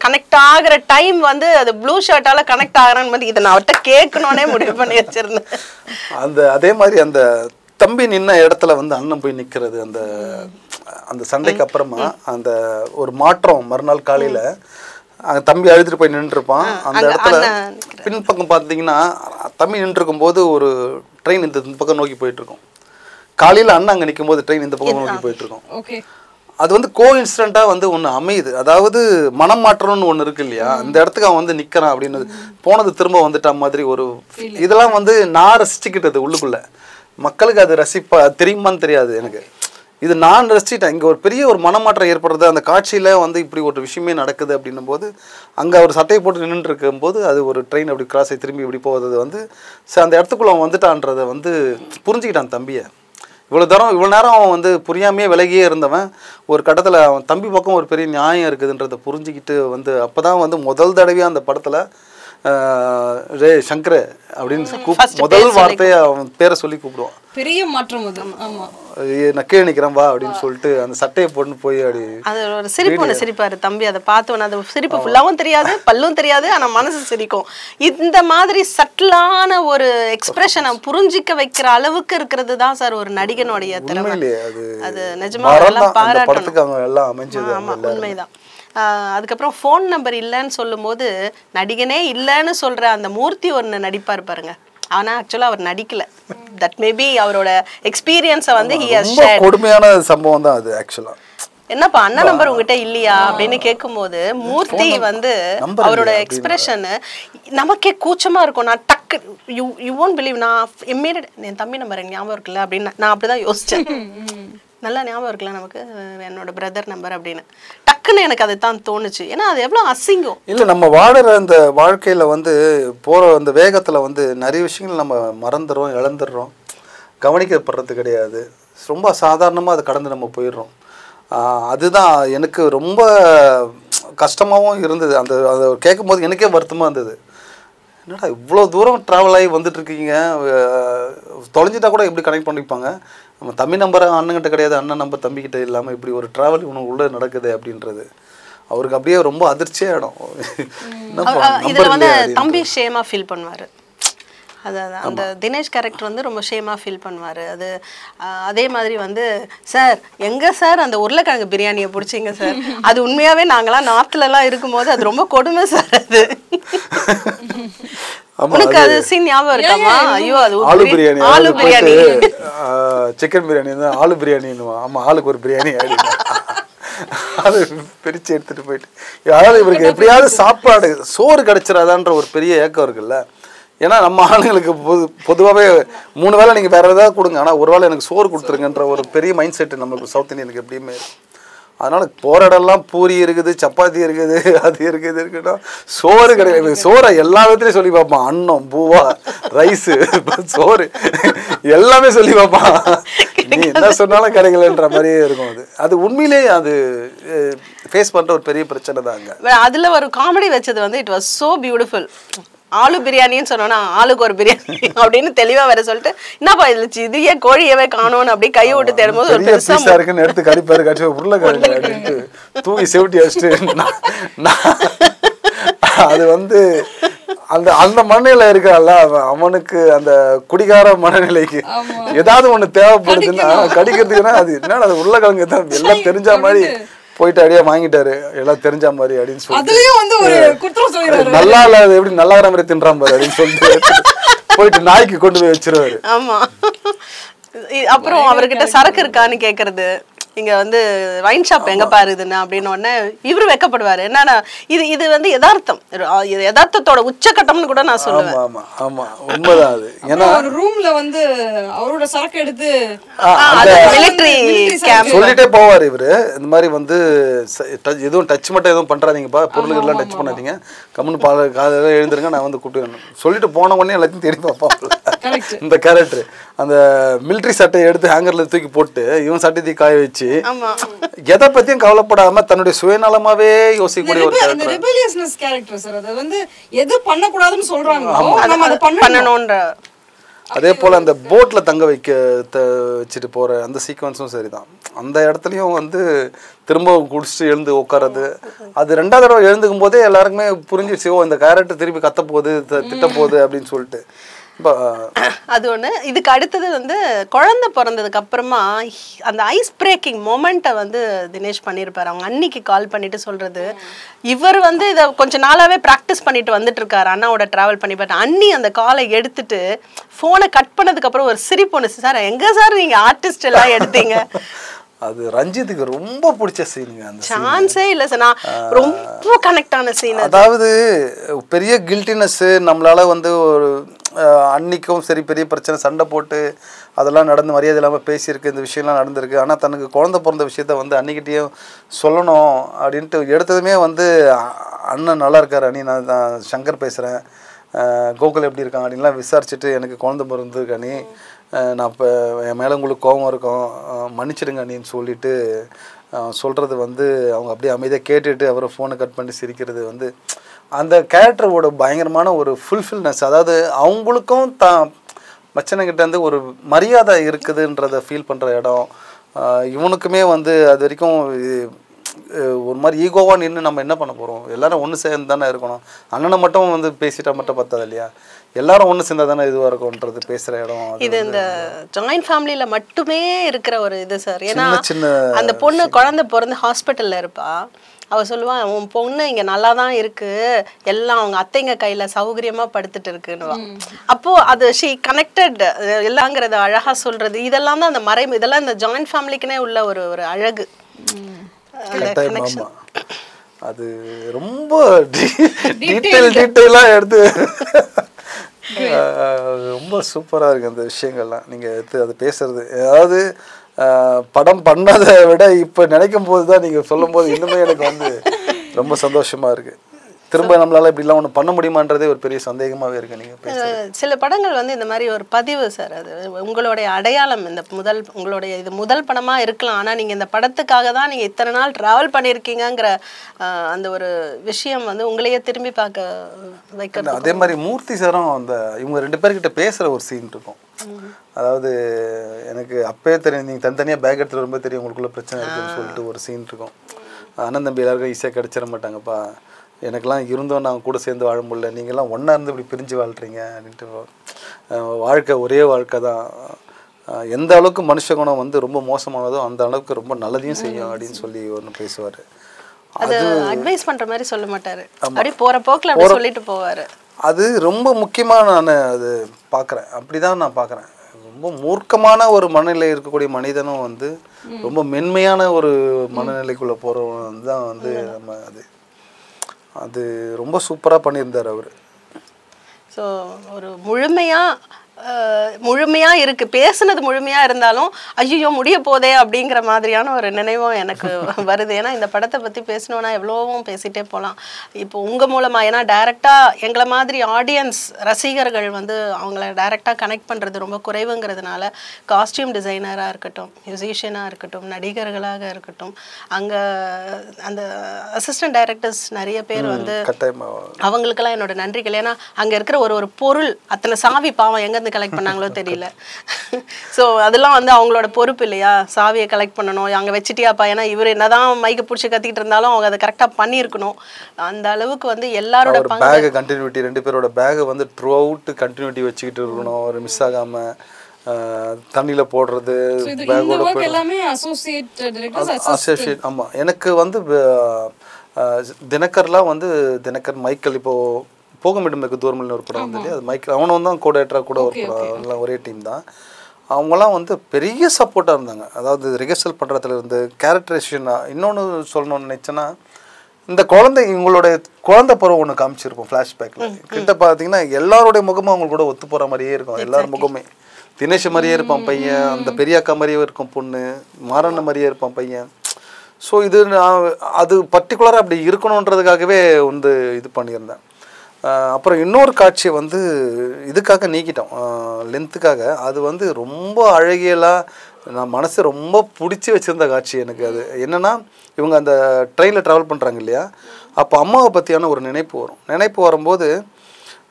கனெக்ட் ஆகுற டைம் வந்து அது ப்ளூ ஷர்ட்டால கனெக்ட் ஆகுறேன்னு வந்து இதை நான் அவர்கிட்ட கேட்கணும்னே முடிவு பண்ணி வச்சிருந்தேன். அந்த அதே மாதிரி அந்த தம்பி நின்ன இடத்துல வந்து அண்ணன் போய் நிக்கிறது, அந்த அந்த சண்டைக்கு அப்புறமா அந்த ஒரு மாற்றம், மறுநாள் காலையில தம்பி அழுதுட்டு போய் நின்றுருப்பான். அந்த இடத்துல பின்பக்கம் பார்த்தீங்கன்னா தம்பி நின்றுருக்கும் போது ஒரு ட்ரெயின் இந்த பக்கம் நோக்கி போயிட்டு இருக்கோம். காலையில் அண்ணன் அங்கே நிற்கும் போது ட்ரெயின் இந்த பக்கம் நோக்கி போயிட்டு இருக்கோம். அது வந்து கோஇன்சிடென்ட்டாக வந்து ஒன்று அமையுது. அதாவது மனம் மாற்றம்னு ஒன்று இருக்கு இல்லையா, அந்த இடத்துக்கு அவன் வந்து நிற்கிறான் அப்படின்னு போனது திரும்ப வந்துட்ட மாதிரி ஒரு இதெல்லாம் வந்து நான் ரசிச்சுக்கிட்டது உள்ளுக்குள்ள. மக்களுக்கு அது ரசிப்பா தெரியுமான்னு தெரியாது எனக்கு. இது நான் ரசிச்சிட்டேன். இங்கே ஒரு பெரிய ஒரு மனமாற்றம் ஏற்படுறது, அந்த காட்சியில் வந்து இப்படி ஒரு விஷயமே நடக்குது அப்படின்னும் போது அங்கே ஒரு சட்டையை போட்டு நின்றுட்டு இருக்கும்போது அது ஒரு ட்ரெயின் அப்படி கிராஸ் ஆகி திரும்பி இப்படி போகிறது வந்து அந்த இடத்துக்குள்ள அவன் வந்துட்டான்றதை வந்து புரிஞ்சுக்கிட்டான் தம்பியை. இவ்வளோ நேரம் அவன் வந்து புரியாமையே விலகியே இருந்தவன் ஒரு கட்டத்தில் அவன் தம்பி பக்கம் ஒரு பெரிய நியாயம் இருக்குதுன்றதை புரிஞ்சுக்கிட்டு வந்து அப்போ தான் வந்து முதல் தடவையாக அந்த படத்தில் ரே சங்கர் அப்படின்னு முதல் வார்த்தையை அவன் பேரை சொல்லி கூப்பிடுவான். பெரிய மாற்றம் அது. ஆமா, நான் கீழே நிற்கிறேன் வா அப்படின்னு சொல்லிட்டு அந்த சட்டையை போட்டு போய் அப்படி அது ஒரு சிரிப்பு ஒன்று சிரிப்பாரு தம்பி. அதை பார்த்தவன அது சிரிப்பு ஃபுல்லாகவும் தெரியாது, பல்லும் தெரியாது, ஆனால் மனசு சிரிக்கும். இந்த மாதிரி சட்டிலான ஒரு எக்ஸ்பிரஷனை புரிஞ்சிக்க வைக்கிற அளவுக்கு இருக்கிறது தான் சார் ஒரு நடிகனுடைய திறமை. அது நிஜமா பாராட்டணும். எல்லாம் அமைஞ்சது. ஆமா, உண்மைதான். அதுக்கப்புறம் ஃபோன் நம்பர் இல்லைன்னு சொல்லும் போது நடிகனே இல்லைன்னு சொல்ற அந்த மூர்த்தி ஒன்று நடிப்பார் பாருங்க. ஆனா ஆக்சுவலா அவர் நடிக்கல. தட் மேபி அவரோட எக்ஸ்பீரியன்ஸை வந்து கொடுமையான சம்பவம் தான் அது. ஆக்சுவலா என்னப்பா அண்ணா நம்பர் உங்ககிட்ட இல்லையா அப்படின்னு கேட்கும்போது மூர்த்தி வந்து அவரோட எக்ஸ்பிரஷன் நமக்கே கூச்சமா இருக்கும். நான் டக்கு யூ ஒன்ட் பிலீவ், நான் இம்மீடியட் என் தம்பி நம்பர் எனக்கு ஞாபகம் இருக்குல்ல அப்படின்னு நான் அப்படிதான் யோசிச்சேன். நல்லா ஞாபகம் இருக்குல்ல நமக்கு என்னோட பிரதர் நம்பர் அப்படின்னு டக்குன்னு எனக்கு அது தான் தோணுச்சு. ஏன்னா அது எவ்வளோ அசிங்கம் இல்லை, நம்ம வாடுற அந்த வாழ்க்கையில் வந்து போகிற அந்த வேகத்தில் வந்து நிறைய விஷயங்கள் நம்ம மறந்துடுறோம், இழந்துடுறோம், கவனிக்கப்படுறது கிடையாது. ரொம்ப சாதாரணமாக அதை கடந்து நம்ம போயிடுறோம். அதுதான் எனக்கு ரொம்ப கஷ்டமாகவும் இருந்தது. அந்த அதை கேட்கும்போது எனக்கே வருத்தமாக இருந்தது. என்னடா இவ்வளோ தூரம் ட்ராவல் ஆகி வந்துட்டுருக்கீங்க, தொலைஞ்சிட்டா கூட எப்படி கனெக்ட் பண்ணிப்பாங்க, நம்ம தம்பி நம்பர் அண்ணன்கிட்ட கிடையாது, அண்ணன் நம்பர் தம்பிக்கிட்ட இல்லாமல் இப்படி ஒரு ட்ராவல் இவனுக்கு உள்ளே நடக்குது அப்படின்றது அவருக்கு அப்படியே ரொம்ப அதிர்ச்சியாகிடும். இதில் வந்து தம்பி ஷேமாக ஃபீல் பண்ணுவார். அதான் அந்த தினேஷ் கேரக்டர் வந்து ரொம்ப ஷேமாக ஃபீல் பண்ணுவார். அது அதே மாதிரி வந்து சார் எங்கே சார் அந்த உருளைக்கிழங்கு பிரியாணியை பிடிச்சிங்க சார், அது உண்மையாகவே நாங்களாம் நார்த்துலலாம் இருக்கும்போது அது ரொம்ப கொடுமை சார். அது உனக்கு அது சீன் ஞாபகம் இருக்காமா? ஐயோ அது ஆலு பிரியாணி, ஆலு பிரியாணி, சிக்கன் பிரியாணி தான் ஆலு பிரியாணின்னுவான். ஆமாம், ஆளுக்கு ஒரு பிரியாணி அது பிரித்து எடுத்துகிட்டு போயிட்டு யாராவது இவருக்கு எப்படியாவது சாப்பாடு சோறு கிடச்சிடாதான்ற ஒரு பெரிய ஏக்கம் இருக்குல்ல. ஏன்னா நம்ம ஆளுங்களுக்கு பொதுவாகவே 3 வேளை நீங்கள் வேறு ஏதாவது கொடுங்க, ஆனால் ஒரு வேளை எனக்கு சோறு கொடுத்துருங்கன்ற ஒரு பெரிய மைண்ட் செட்டு நம்மளுக்கு சவுத் இந்தியனுக்கு எப்படியுமே. அதனால போகிற இடம்லாம் பூரி இருக்குது, சப்பாத்தி இருக்குது, அது இருக்குது, இது இருக்குன்னா சோறு கிடையாது. சோறை எல்லா விதத்துலையும் சொல்லி பார்ப்பான். அன்னம், பூவா, ரைஸு, சோறு எல்லாமே சொல்லி பார்ப்பான். நீ என்ன சொன்னாலும் கிடைக்கலன்ற மாதிரியே இருக்கும். அது உண்மையிலேயே அது ஃபேஸ் பண்ணுற ஒரு பெரிய பிரச்சனை தாங்க. அதில் ஒரு காமெடி வச்சது வந்து it was so beautiful. Aloo பிரியாணின்னு சொன்னோன்னா ஆளுக்கு ஒரு பிரியாணி அப்படின்னு தெளிவா வேற சொல்லிட்டு என்னப்பா இதையே கோழியவே காணோன்னு அப்படி கையை விட்டு தேடும்போது ஒரு பெருசா இருக்குன்னு எடுத்து கடிப்பாரு, கடிச்சு உருளைக்கிழங்கு தூக்கி செவிட்டி வச்சுட்டு அது வந்து அந்த அந்த மனநிலை இருக்கான்ல அவனுக்கு, அந்த குடிகார மனநிலைக்கு ஏதாவது ஒண்ணு தேவைப்படுதுன்னா கடிக்கிறதுக்குன்னா அது என்னன்னா அது உருளைக்கிழங்கு தான் எல்லாம் தெரிஞ்ச மாதிரி போயிட்டு அடியா வாங்கிட்டாரு, எல்லாம் தெரிஞ்ச மாதிரி அப்படின்னு சொல்லி நல்லா இல்லாத எப்படி நல்லாகிற மாதிரி தின்றான் பாரு அப்படின்னு சொல்லிட்டு போயிட்டு நாய்க்கு கொண்டு போய் வச்சிருவாரு. ஆமா. அப்புறம் அவர்கிட்ட சரக்கு இருக்கான்னு கேக்குறது, இங்க வந்து வைன் ஷாப் எங்க பாருதுன்னு அப்படின்னு உடனே இவரு வெக்கப்படுவாரு. என்னன்னா இது வந்து யதார்த்தம், யதார்த்தத்தோட உச்சகட்டம்னு கூட நான் சொல்லுவேன். ஆமா ஆமா உண்மைதான் அது. ஏன்னா ரூம்ல வந்து அவரோட சரக்கு எடுத்து மிலிட்டரி கேம்ப் சொல்லிட்டே போவார் இவரு. இந்த மாதிரி வந்து எதுவும் டச் மட்டும் எதுவும் பண்றாதீங்கப்பா, பொருளுக்கெல்லாம் டச் பண்ணாதீங்க, கம்முன்னு காலையில எழுந்துருங்க, நான் வந்து கூப்பிட்டு சொல்லிட்டு போன உடனே எல்லாத்தையும் தேடி பார்ப்பான். இந்த கேரக்டர் அந்த மிலிட்டரி சட்டையை எடுத்து ஹேங்கர்ல தூக்கி போட்டு இவன் சட்டை காய வச்சு எதை பத்தியும் கவலைப்படாம தன்னுடைய சுயநலமாவே யோசிக்கக்கூடிய ஒரு கேரக்டர் சார். அது வந்து எது பண்ணக்கூடாதுன்னு சொல்றாங்க நம்ம அதை பண்ணணும்ன்ற. அதே போல அந்த போட்ல தங்க வச்சுட்டு போற அந்த சீக்வன்ஸும் சரிதான். அந்த இடத்துலயும் வந்து திரும்ப குடிச்சிட்டு எழுந்து உட்காரது, அது 2வது தடவை எழுந்துக்கும் போதே எல்லாருக்குமே புரிஞ்சிச்சு, ஓ இந்த கேரக்டர் திருப்பி கத்த போகுது, திட்ட போகுது அப்படின்னு சொல்லிட்டு. அது ஒண்ணு. இதுக்கு அடுத்தது வந்து குழந்தை பிறந்ததுக்கு அப்புறமா அந்த ஐஸ் பிரேக்கிங் மொமெண்ட்டை வந்து தினேஷ் பண்ணியிருப்பாரு. அவங்க அன்னிக்கு கால் பண்ணிட்டு சொல்றது, இவர் வந்து இதை கொஞ்ச நாளாவே ப்ராக்டிஸ் பண்ணிட்டு வந்துட்டு இருக்காரு அண்ணாவோட டிராவல் பண்ணி. பட் அண்ணி அந்த காலை எடுத்துட்டு போனை கட் பண்ணதுக்கு அப்புறம் ஒரு சிரிப்பு ஒன்று, சார் எங்க சார் நீங்க ஆர்டிஸ்ட் எல்லாம் எடுத்தீங்க? அது ரஞ்சித்துக்கு ரொம்ப பிடிச்ச சீனுங்க. அந்த சான்ஸே இல்லை சார், நான் ரொம்ப கனெக்ட் ஆன சீன். அதாவது பெரிய கில்ட்டினஸ் நம்மளால வந்து ஒரு அன்னிக்கும் சரி பெரிய பிரச்சனை சண்டை போட்டு அதெல்லாம் நடந்து மரியாதை இல்லாமல் பேசியிருக்கு, இந்த விஷயம்லாம் நடந்திருக்கு. ஆனால் தனக்கு குழந்தை பிறந்த விஷயத்த வந்து அன்னிக்கிட்டேயும் சொல்லணும் அப்படின்ட்டு எடுத்ததுமே வந்து அண்ணன் நல்லா இருக்கார் அண்ணி, நான் சங்கர் பேசுகிறேன், கோகுல் எப்படி இருக்காங்க அப்படின்லாம் விசாரிச்சுட்டு எனக்கு குழந்தை பிறந்திருக்கு அண்ணி, நான் இப்போ என் மேலே உங்களுக்கு கோபம் இருக்கும், மன்னிச்சிடுங்க அண்ணின்னு சொல்லிட்டு சொல்கிறது வந்து அவங்க அப்படியே அமைதியாக கேட்டுட்டு அவரை ஃபோனை கட் பண்ணி சிரிக்கிறது வந்து அந்த கேரக்டரோட பயங்கரமான ஒரு ஃபுல்ஃபில்னஸ். அதாவது அவங்களுக்கும் மச்சனங்கிட்ட வந்து ஒரு மரியாதை இருக்குதுன்றதை ஃபீல் பண்ணுற இடம். இவனுக்குமே வந்து அது வரைக்கும் ஒரு மாதிரி ஈகோவாக நின்று நம்ம என்ன பண்ண போகிறோம், எல்லாரும் ஒன்று சேர்ந்து தானே இருக்கணும், அண்ணனை மட்டும் வந்து பேசிட்டா மட்டும் பத்தாது இல்லையா, எல்லாரும் ஒன்று சேர்ந்தா தானே இதுவாக இருக்கும்ன்றது பேசுகிற இடம். இது இந்த ஜாயின்ட் ஃபேமிலியில் மட்டுமே இருக்கிற ஒரு இது சார். ஏன்னா அந்த பொண்ணு குழந்தை பிறந்து ஹாஸ்பிட்டலில் இருப்பா, அவள் சொல்லுவான் உன் பொண்ணு இங்கே நல்லா தான் இருக்கு, எல்லாம் அவங்க அத்தைங்க கையில் சௌகரியமாக படுத்துட்டு இருக்குன்னுவான். அப்போது அது ஷீ கனெக்டட் எல்லாங்கிறத அழகாக சொல்கிறது, இதெல்லாம் தான் அந்த மறைவு, இதெல்லாம் இந்த ஜாயின்ட் ஃபேமிலிக்குனே உள்ள ஒரு ஒரு அழகு. அது ரொம்ப டீட்டெயிலாக எடுத்து ரொம்ப சூப்பராக இருக்குது அந்த விஷயங்கள்லாம் நீங்கள் எடுத்து அது பேசுறது. அதாவது படம் பண்ணதை விட இப்போ நினைக்கும் போது தான் நீங்கள் சொல்லும் போது இன்னுமே எனக்கு வந்து ரொம்ப சந்தோஷமாக இருக்குது. திரும்ப நம்மளால இப்படிலாம் ஒன்று பண்ண முடியுமான்றதே ஒரு பெரிய சந்தேகமாகவே இருக்கு. நீங்கள் சில படங்கள் வந்து இந்த மாதிரி ஒரு பதிவு சார், அது உங்களுடைய அடையாளம். இந்த உங்களுடைய இது முதல் படமாக இருக்கலாம், ஆனால் நீங்கள் இந்த படத்துக்காக தான் நீங்கள் இத்தனை நாள் ட்ராவல் பண்ணியிருக்கீங்கிற அந்த ஒரு விஷயம் வந்து உங்களையே திரும்பி பார்க்க வைக்கிறது. அதே மாதிரி மூர்த்தி சாரும் அந்த இவங்க 2 பேர்கிட்ட பேசுகிற ஒரு சீன் இருக்கும். அதாவது எனக்கு அப்பயே தெரியும், நீங்கள் தனித்தனியாக பேக் எடுத்துகிட்டு வரும்போது தெரியும் உங்களுக்குள்ள பிரச்சனை இருக்குன்னு சொல்லிட்டு ஒரு சீன் இருக்கும். அண்ணன் தம்பி எல்லாருக்கும் ஈஸியாக கிடச்சிட மாட்டாங்கப்பா, எனக்கெல்லாம் இருந்தோம் நாங்கள் கூட சேர்ந்து வாழ முடியல, நீங்கள்லாம் ஒன்றா இருந்து இப்படி பிரிஞ்சு வாழ்கிறீங்க அப்படின்ட்டு. வாழ்க்கை ஒரே வாழ்க்கை தான், எந்த அளவுக்கு மனுஷ குணம் வந்து ரொம்ப மோசமானதோ அந்த அளவுக்கு ரொம்ப நல்லதையும் செய்யும் அப்படின்னு சொல்லி ஒன்று பேசுவார். அது அட்வைஸ் பண்ணுற மாதிரி சொல்ல மாட்டார், அப்படியே போகிற போக்கில் அப்படி சொல்லிட்டு போவார். அது ரொம்ப முக்கியமாக நான் அது பார்க்குறேன், அப்படி தான் நான் பார்க்குறேன். ரொம்ப மூர்க்கமான ஒரு மனநிலை இருக்கக்கூடிய மனிதனும் வந்து ரொம்ப மென்மையான ஒரு மனநிலைக்குள்ளே போகிறவன் தான் வந்து நம்ம அது ரொம்ப சூப்பராக பண்ணியிருந்தார் அவர். ஸோ ஒரு முழுமையாக முழுமையா இருக்கு, பேசுனது முழுமையா இருந்தாலும் ஐயோ முடிய போதே அப்படிங்கிற மாதிரியான ஒரு நினைவும் எனக்கு வருது. ஏன்னா இந்த படத்தை பத்தி பேசணும்னா எவ்வளவும் பேசிட்டே போகலாம். இப்போ உங்க மூலமா, ஏன்னா டைரக்டா எங்களை மாதிரி ஆடியன்ஸ் ரசிகர்கள் வந்து அவங்கள டைரக்டா கனெக்ட் பண்றது ரொம்ப குறைவுங்கிறதுனால காஸ்டியூம் டிசைனராக இருக்கட்டும், மியூசிஷியனாக இருக்கட்டும், நடிகர்களாக இருக்கட்டும், அங்கே அந்த அசிஸ்டன்ட் டைரக்டர்ஸ் நிறைய பேர் வந்து அவங்களுக்கெல்லாம் என்னோட நன்றிகள். ஏன்னா அங்கே இருக்கிற ஒரு பொருள் அத்தனை சாவி பாவம் எங்கேருந்து கலெக்ட் பண்ணாங்களோ தெரியல. ஸோ அதெல்லாம் வந்து அவங்களோட பொறுப்பு இல்லையா, சாவியை கலெக்ட் பண்ணணும், அங்கே வச்சுட்டியாப்பா. ஏன்னா இவர் என்னதான் மைக்கை பிடிச்சி கத்திக்கிட்டு இருந்தாலும் அவங்க அதை கரெக்டாக பண்ணியிருக்கணும். அந்த அளவுக்கு வந்து எல்லாரோட பேக் கண்டினியூட்டி, 2 பேரோட பேக் வந்து த்ரூ அவுட் கண்டினியூட்டி வச்சுக்கிட்டு இருக்கணும், ஒரு மிஸ் ஆகாமல் தண்ணியில போடுறது பேக்கோட எல்லாமே அசோசியேட். ஆமாம், எனக்கு வந்து தினகர்லாம் வந்து தினகர் மைக்கேல் இப்போ போகமிடுமைக்கு தூரமில்னு ஒரு படம் வந்து அது மைக்கேல் அவனும் தான் கோடேட்டராக கூட ஒரு படம், எல்லாம் ஒரே டீம் தான். அவங்களாம் வந்து பெரிய சப்போர்ட்டாக இருந்தாங்க. அதாவது ரிஹர்சல் பண்ணுறதுல இருந்து கேரக்டரைசேஷனாக. இன்னொன்று சொல்லணும்னு நினச்சேன்னா, இந்த குழந்தை இவங்களுடைய குழந்தை பருவம் ஒன்று காமிச்சிருக்கும் ஃப்ளாஷ்பேக்கில். கிட்ட பார்த்தீங்கன்னா எல்லாருடைய முகமும் அவங்க கூட ஒத்து போகிற மாதிரியே இருக்கும். எல்லாரும் முகமே தினேஷ் மாதிரியே இருப்பான் பையன், அந்த பெரிய அக்கா மாதிரியே இருக்கும் பொண்ணு, மாறன மாதிரியே இருப்பான் பையன். ஸோ இது நான் அது பர்டிகுலராக அப்படி இருக்கணுன்றதுக்காகவே வந்து இது பண்ணியிருந்தேன். அப்புறம் இன்னொரு காட்சியை வந்து இதுக்காக நீக்கிட்டோம், லென்த்துக்காக. அது வந்து ரொம்ப அழகியலாக நான் மனசை ரொம்ப பிடிச்சி வச்சுருந்த காட்சி எனக்கு. அது என்னென்னா, இவங்க அந்த ட்ரெயினில் ட்ராவல் பண்ணுறாங்க இல்லையா, அப்போ அம்மாவை பற்றியான ஒரு நினைப்பு வரும்போது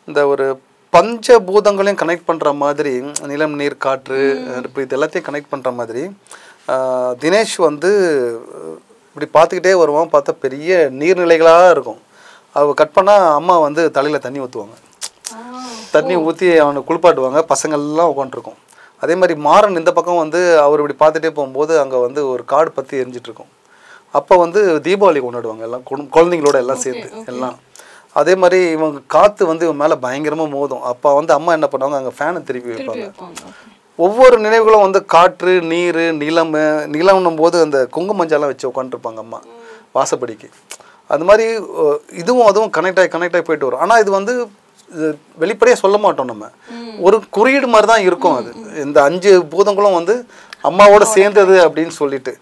இந்த ஒரு பஞ்சபூதங்களையும் கனெக்ட் பண்ணுற மாதிரி, நிலம் நீர் காற்று இப்போ இது எல்லாத்தையும் கனெக்ட் பண்ணுற மாதிரி தினேஷ் வந்து இப்படி பார்த்துக்கிட்டே வருவான். பார்த்தா பெரிய நீர்நிலைகளாக இருக்கும். அவ கட் பண்ணால் அம்மா வந்து தலையில் தண்ணி ஊற்றுவாங்க, தண்ணி ஊற்றி அவனை குளிப்பாட்டுவாங்க, பசங்கள்லாம் உட்காந்துருக்கும். அதே மாதிரி மாறன் இந்த பக்கம் வந்து அவர் இப்படி பார்த்துட்டே போகும்போது அங்கே வந்து ஒரு காடு பற்றி எரிஞ்சிட்ருக்கும். அப்போ வந்து தீபாவளி கொண்டாடுவாங்க எல்லாம் குழந்தைங்களோட எல்லாம் சேர்த்து எல்லாம். அதே மாதிரி இவங்க காற்று வந்து இவன் மேலே பயங்கரமாக மோதும். அப்போ வந்து அம்மா என்ன பண்ணுவாங்க, அங்கே ஃபேனை திருப்பி வைப்பாங்க. ஒவ்வொரு நினைவுகளும் வந்து காற்று, நீர், நிலம்னும் போது அந்த குங்கும மஞ்சள்லாம் வச்சு உட்காந்துருப்பாங்க அம்மா வாசப்படிக்கு. அது மாதிரி இதுவும் அதுவும் கனெக்ட் ஆகி போயிட்டு வரும். ஆனால் இது வந்து வெளிப்படையாக சொல்ல மாட்டோம், நம்ம ஒரு குறியீடு மாதிரி தான் இருக்கும். அது இந்த 5 பூதங்களும் வந்து அம்மாவோட சேர்ந்தது அப்படின்னு சொல்லிட்டு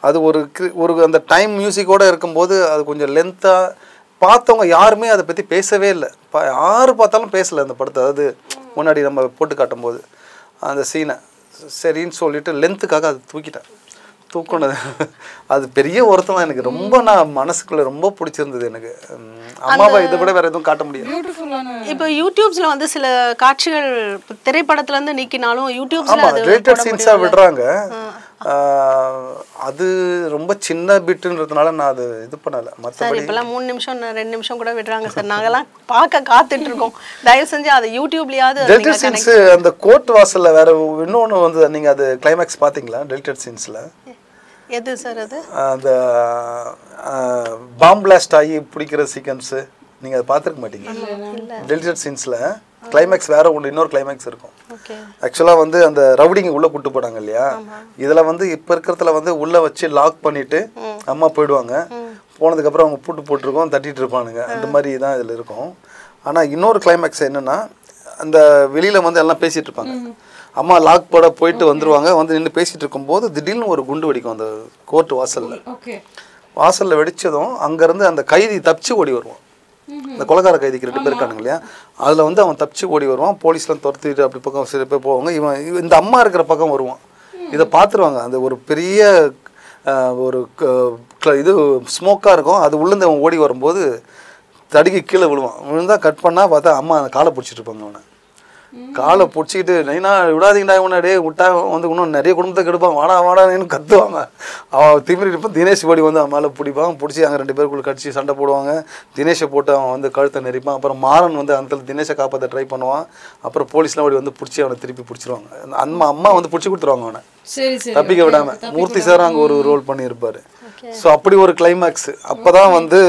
அது ஒரு அந்த டைம் மியூசிக்கோடு இருக்கும்போது அது கொஞ்சம் லென்த்தாக பார்த்தவங்க யாருமே அதை பற்றி பேசவே இல்லை. யார் பார்த்தாலும் பேசலை அந்த படத்தை. அதாவது முன்னாடி நம்ம போட்டு காட்டும்போது அந்த சீனை சரின்னு சொல்லிட்டு லென்த்துக்காக அது தூக்கினது அது பெரிய ஒருத்தம் தான். எனக்கு ரொம்ப நான் மனசுக்குள்ள ரொம்ப பிடிச்சிருந்தது. எனக்கு அம்மாவை இதை விட வேற எதுவும் காட்ட முடியாது. இப்போ யூடியூப்ஸ்ல வந்து சில காட்சிகள் திரைப்படத்துல இருந்து நீக்கினாலும் யூடியூப்ஸ்ல அது ரிலேட்டட் சீன்ஸா விடுறாங்க. அது ரொம்ப சின்ன பிட்ன்றதுனால நான் அது இது பண்ணல. மற்றபடி இப்பெல்லாம் 3 நிமிஷம் 2 நிமிஷம் கூட விடுறாங்க சார். நாங்கெல்லாம் பார்க்க காத்துட்டு இருக்கோம். தயவு செஞ்சு அதை யூடியூப்லயாவது டெலிட்டட் சீன்ஸ். அந்த கோர்ட் வாசல்ல வேற இன்னொன்னு வந்து நீங்க அது கிளைமேக்ஸ் பாத்தீங்களா டெலிட்டட் சீன்ஸ்ல? எது சார் அது? அந்த பாம் பிளாஸ்ட் ஆகி பிடிக்கிற சீக்வன்ஸ் நீங்க அதை பார்த்துருக்க மாட்டீங்க. டெலிட்டட் சீன்ஸ்ல கிளைமேக்ஸ் வேற ஒன்று, இன்னொரு கிளைமேக்ஸ் இருக்கும். ஆக்சுவலாக வந்து அந்த ரவுடிங்க உள்ளே கூட்டு போனாங்க இல்லையா, இதில் வந்து இப்போ இருக்கிறதுல வந்து உள்ளே வச்சு லாக் பண்ணிட்டு அம்மா போயிடுவாங்க. போனதுக்கப்புறம் அவங்க பூட்டு போட்டிருக்கோம், தட்டிட்டு இருப்பானுங்க. அந்த மாதிரி தான் இதில் இருக்கும். ஆனால் இன்னொரு கிளைமேக்ஸ் என்னன்னா, அந்த வெளியில் வந்து எல்லாம் பேசிகிட்டு இருப்பாங்க. அம்மா லாக் போட போயிட்டு வந்துருவாங்க. வந்து நின்று பேசிகிட்டு இருக்கும்போது திடீர்னு ஒரு குண்டு வெடிக்கும் அந்த கோர்ட் வாசலில் வெடிச்சதும் அங்கேருந்து அந்த கைதி தப்பிச்சு ஓடி வருவான். இந்த கொலைகார கைதிக்கு 2 பேர் இருக்கானுங்க இல்லையா, அதில் வந்து அவன் தப்பிச்சு ஓடி வருவான். போலீஸ்லாம் துரத்திட்டு அப்படி பக்கம் சில பேர் போவாங்க. இவன் இந்த அம்மா இருக்கிற பக்கம் வருவான். இதை பார்த்துருவாங்க. அந்த ஒரு பெரிய ஒரு இது ஸ்மோக்காக இருக்கும். அது உள்ளேருந்து அவன் ஓடி வரும்போது தடுக்கி கீழே விழுவான். விழுந்தால் கட் பண்ணால் பார்த்தா அம்மா அந்த காலை பிடிச்சிட்டு இருப்பாங்க. அவனை காலை பிடிச்சிக்கிட்டு நைனா விடாதீங்கடா இவனாடே விட்டா வந்து இன்னும் நிறைய குடும்பத்தை கெடுப்பான், வாடான்னு கத்துவாங்க. அவன் திமிரி இருப்பான். தினேஷ் படி வந்து அவன் மேலே பிடிப்பான். பிடிச்சி அங்கே 2 பேருக்குள்ள கடிச்சு சண்டை போடுவாங்க. தினேஷை போட்டு அவன் வந்து கழுத்தை நெரிப்பான். அப்புறம் மாறன் வந்து அந்த தினேஷை காப்பாற்ற ட்ரை பண்ணுவான். அப்புறம் போலீஸ்லாம் ஓடி வந்து பிடிச்சி அவனை திருப்பி பிடிச்சிருவாங்க. அம்மா வந்து பிடிச்சி கொடுத்துருவாங்க அவனை தப்பிக்க விடாம. மூர்த்தி சார் அங்கே ஒரு ரோல் பண்ணியிருப்பாரு. ஸோ அப்படி ஒரு கிளைமேக்ஸ். அப்போதான் வந்து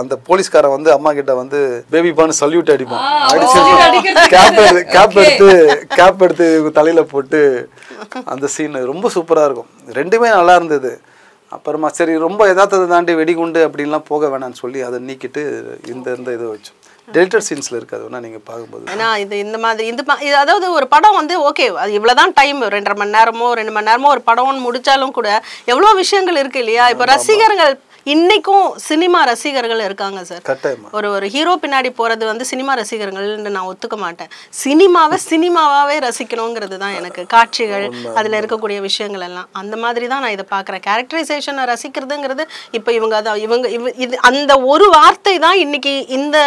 அந்த போலீஸ்காரன் வந்து அம்மா கிட்ட வந்து பேபி பான்னு சல்யூட் அடிப்பான். அடிச்சு கேப் எடுத்து தலையில போட்டு அந்த சீன் ரொம்ப சூப்பராக இருக்கும். 2மே நல்லா இருந்தது. அப்புறமா சரி ரொம்ப எதார்த்தத்தை தாண்டி வெடிகுண்டு அப்படின்லாம் போக வேணான்னு சொல்லி அதை நீக்கிட்டு இந்த இதை வச்சோம். டெலிட்டட் சீன்ஸ்ல இருக்காது வேணா நீங்க பார்க்கும்போது. ஏன்னா இது இந்த மாதிரி இது அதாவது ஒரு படம் வந்து ஓகே அது இவ்வளவுதான் டைம் 2.5 மணி நேரமோ 2 மணி நேரமோ ஒரு படம்னு முடிச்சாலும் கூட எவ்வளவு விஷயங்கள் இருக்கு இல்லையா? இப்ப ரசிகர்கள் இன்னைக்கும் சினிமா ரசிகர்கள் இருக்காங்க சார். ஒரு ஹீரோ பின்னாடி போறது வந்து சினிமா ரசிகர்கள்னு நான் ஒத்துக்க மாட்டேன். சினிமாவாவே ரசிக்கணுங்கிறது தான் எனக்கு. காட்சிகள் அதுல இருக்கக்கூடிய விஷயங்கள் எல்லாம் அந்த மாதிரி தான் நான் இதை பாக்குறேன். கேரக்டரைசேஷனை ரசிக்கிறதுங்கிறது இப்ப இது அந்த ஒரு வார்த்தை தான் இன்னைக்கு இந்த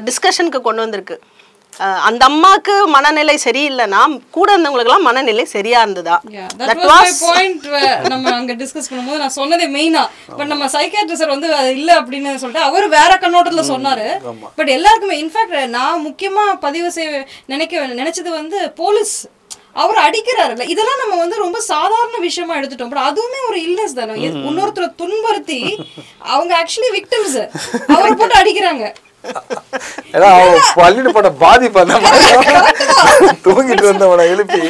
டிஸ்கஷனுக்கு கொண்டு வந்திருக்கு. அந்த அம்மாக்கு மனநிலை சரியில்லைன்னா கூட இருந்தவங்களுக்குலாம் மனநிலை சரியா இருந்ததா? That was my point. நம்ம அங்க டிஸ்கஸ் பண்ணும்போது நான் சொன்னதே மெயினா. பட் நம்ம சைக்கியாட்ரிஸ்ட் வந்து அது இல்ல அப்படின்னு சொல்லிட்டு அவர் வேற கண்ணோட்டத்துல சொன்னாரு. பட் எல்லாருக்குமே இன்ஃபேக்ட் நான் முக்கியமா பதிவு செய்ய நினைச்சது வந்து போலீஸ் அவர் அடிக்கிறாருல்ல, இதெல்லாம் நம்ம வந்து ரொம்ப சாதாரண விஷயமா எடுத்துட்டோம். பட் அதுவுமே ஒரு இல்னஸ் தானே. இன்னொருத்தரை துன்புறுத்தி அவங்க ஆக்சுவலி விக்டிம்ஸ் அவரை போட்டு அடிக்கிறாங்க. ஏன்னா பள்ளிட்டு போட்ட பாதிப்பு அந்த மாதிரி தூங்கிட்டு வந்தவனை எழுப்பி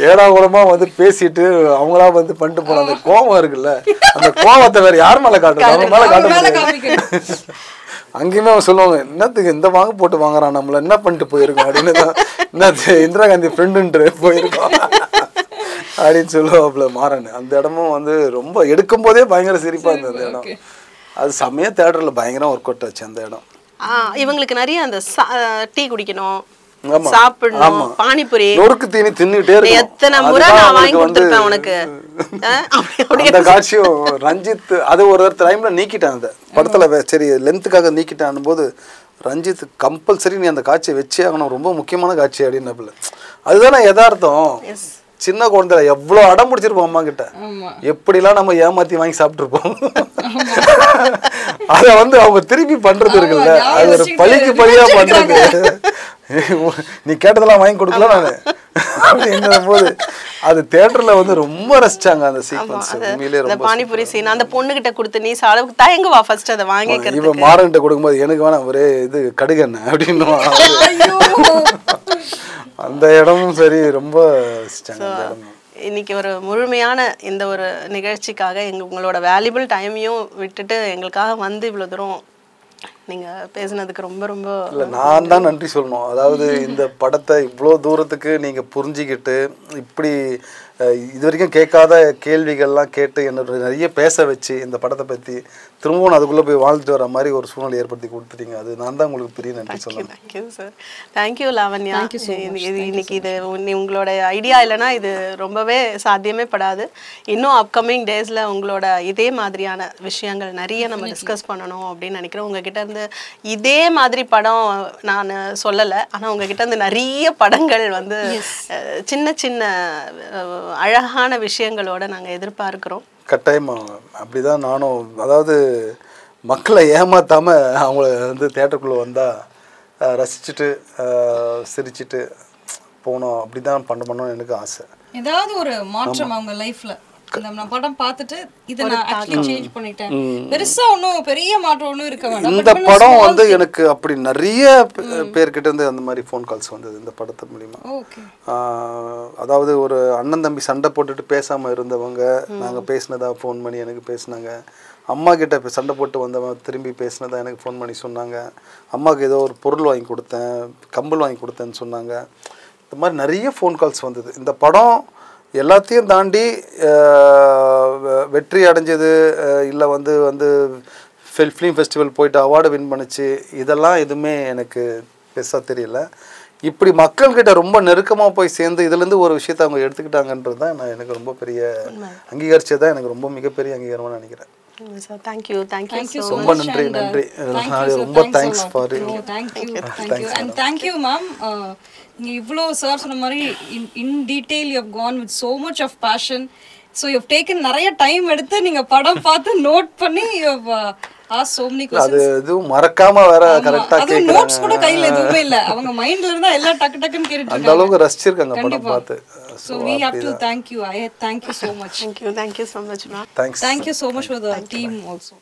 ஏடாகுடமா வந்து பேசிட்டு அவங்களா வந்து பண்ணிட்டு போன அந்த கோபம் இருக்குல்ல, அந்த கோபத்தை வேற யார் மேல காட்டுறது? அவங்க மேல காட்ட. அங்கேயுமே அவன் சொல்லுவாங்க, என்னத்துக்கு இந்த வாங்க போட்டு வாங்குறான், நம்மள என்ன பண்ணிட்டு போயிருக்கோம் அப்படின்னு தான், என்ன இந்திரா காந்தி ஃப்ரெண்டுன்ற போயிருக்கோம் அப்படின்னு சொல்லுவாப்புல மாறன். அந்த இடமும் வந்து ரொம்ப எடுக்கும் போதே பயங்கர சிரிப்பா இருந்தது அந்த இடம். அது செம்மையா தியேட்டர்ல பயங்கரம் ஒர்க் அவுட் ஆச்சு அந்த இடம். இவங்களுக்கு நிறைய அந்த டீ குடிக்கணும், சாப்பிடணும், பானிபூரி நொறுக்கு தீனி தின்னுட்டே இருக்கு. எத்தனை முறை நான் வாங்கி கொடுத்திருப்பேன் உனக்கு. அந்த காட்சியும் ரஞ்சித் அது ஒரு டைம்ல நீக்கிட்டான் அந்த படத்துல. சரி லென்த்துக்காக நீக்கிட்டான் போது ரஞ்சித் கம்பல்சரி நீ அந்த காட்சியை வச்சே ஆகணும், ரொம்ப முக்கியமான காட்சி அப்படின்னாப்புல. அதுதானே யதார்த்தம். சின்ன குழந்தை எவ்வளவு அடம் பிடிச்சிருப்போம் அம்மா கிட்ட, எப்படிலாம் நம்ம ஏமாத்தி வாங்கி சாப்பிட்டுருப்போம். அத வந்து அவங்க திருப்பி பண்றது இருக்குல்ல, அது ஒரு பழிக்கு பழியா பண்றது. நீ கேட்டதெல்லாம் வாங்கி கொடுக்கல நானு அப்படிங்கிற போது அது தியேட்டர்ல வந்து ரொம்ப ரசிச்சாங்க அந்த சீக்வென்ஸ். உண்மையிலே ரொம்ப பானிபூரி சீன் அந்த பொண்ணு கிட்ட கொடுத்து நீ அளவுக்கு தயங்குவா ஃபர்ஸ்ட் அதை வாங்கிக்கிறது. இவன் மாறன்ட்ட கொடுக்கும்போது எனக்கு வேணாம் ஒரே இது கடுகண்ண அப்படின்னு அந்த இடமும் சரி ரொம்ப இன்னைக்கு ஒரு முழுமையான இந்த ஒரு நிகழ்ச்சிக்காக உங்களோட வேல்யூபிள் டைமையும் விட்டுட்டு எங்களுக்காக வந்து இவ்வளவு தூரம் நீங்க பேசுனதுக்கு ரொம்ப ரொம்ப இல்லை, நான் தான் நன்றி சொல்லணும். அதாவது இந்த படத்தை இவ்வளோ தூரத்துக்கு நீங்க புரிஞ்சுக்கிட்டு இப்படி இது வரைக்கும் கேட்காத கேள்விகள்லாம் கேட்டு என்னோட நிறைய பேச வச்சு இந்த படத்தை பற்றி திரும்பவும் அதுக்குள்ளே போய் வாழ்ந்துட்டு வர மாதிரி ஒரு சூழ்நிலை ஏற்படுத்தி கொடுத்துட்டீங்க. அது நான் தான் உங்களுக்கு பெரிய நன்றி சொல்லணும். Thank you sir. தேங்க்யூ லாவண்யா. இன்னைக்கு இது உங்களோட ஐடியா இல்லைன்னா இது ரொம்பவே சாத்தியமே படாது. இன்னும் அப்கமிங் டேஸில் உங்களோட இதே மாதிரியான விஷயங்கள் நிறைய நம்ம டிஸ்கஸ் பண்ணணும் அப்படின்னு நினைக்கிறோம். உங்ககிட்ட இருந்து இதே மாதிரி படம் நான் சொல்லலை, ஆனால் உங்ககிட்ட இருந்து நிறைய படங்கள் வந்து சின்ன சின்ன அழகான விஷயங்களோட நாங்கள் எதிர்பார்க்கிறோம். கட்டாயமா அப்படிதான் நானும். அதாவது மக்களை ஏமாத்தாம அவங்கள வந்து தியேட்டருக்குள்ள வந்தா ரசிச்சுட்டு சிரிச்சுட்டு போனோம், அப்படிதான் பண்ணணும்னு எனக்கு ஆசை. ஏதாவது ஒரு மாற்றம் அவங்க லைஃப்ல இந்த படம் பார்த்துட்டு இதை நான் ஆக்சுவலி சேஞ்ச் பண்ணிட்டேன், பெருசா ஒன்றும் பெரிய மாற்றம் ஒன்றும் இருக்க வேண்டாம். இந்த படம் வந்து எனக்கு அப்படி நிறைய பேர்கிட்ட இருந்து அந்த மாதிரி ஃபோன் கால்ஸ் வந்தது இந்த படத்து மூலிமா. அதாவது ஒரு அண்ணன் தம்பி சண்டை போட்டுட்டு பேசாம இருந்தவங்க நாங்கள் பேசினதா ஃபோன் பண்ணி எனக்கு பேசினாங்க. அம்மா கிட்ட சண்டை போட்டு வந்தவன் திரும்பி பேசினதா எனக்கு ஃபோன் பண்ணி சொன்னாங்க. அம்மாவுக்கு ஏதோ ஒரு பொருள் வாங்கி கொடுத்தேன், கம்பல் வாங்கி கொடுத்தேன்னு சொன்னாங்க. இந்த மாதிரி நிறைய ஃபோன் கால்ஸ் வந்தது. இந்த படம் எல்லாத்தையும் தாண்டி வெற்றி அடைஞ்சது இல்லை வந்து ஃபிலிம் ஃபெஸ்டிவல் போயிட்டு அவார்டு வின் பண்ணிச்சு, இதெல்லாம் எதுவுமே எனக்கு பெருசாக தெரியல. இப்படி மக்கள்கிட்ட ரொம்ப நெருக்கமாக போய் சேர்ந்து இதுலேருந்து ஒரு விஷயத்தை அவங்க எடுத்துக்கிட்டாங்கன்றது தான் நான் எனக்கு ரொம்ப பெரிய அங்கீகரிச்சது தான் எனக்கு ரொம்ப மிகப்பெரிய அங்கீகாரமாக நினைக்கிறேன். தேங்க்யூ ரொம்ப நன்றி. ரொம்ப thanks for you. And thank you ma'am. நீங்க இவ்வளோ சார் சொன்ன மாதிரி in detail you have gone with so much of passion. So you have taken நிறைய டைம் எடுத்து நீங்க படம் பார்த்து நோட் பண்ணி you have asked so many questions. அது எதுவும் மறக்காம வேற கரெக்ட்டா கேக்குறாங்க. நோட்ஸ் கூட கையில எதுவுமே இல்ல, அவங்க மைண்ட்ல இருந்தா எல்லாம் டக்கு டக்குன்னு கேட்டுட்டு இருக்காங்க. அந்த அளவுக்கு ரசிச்சிருக்காங்க படம் பார்த்து. So we have to thank you. I thank you so much. Thank you so much ma'am. Thanks. Thank you so much for the team also.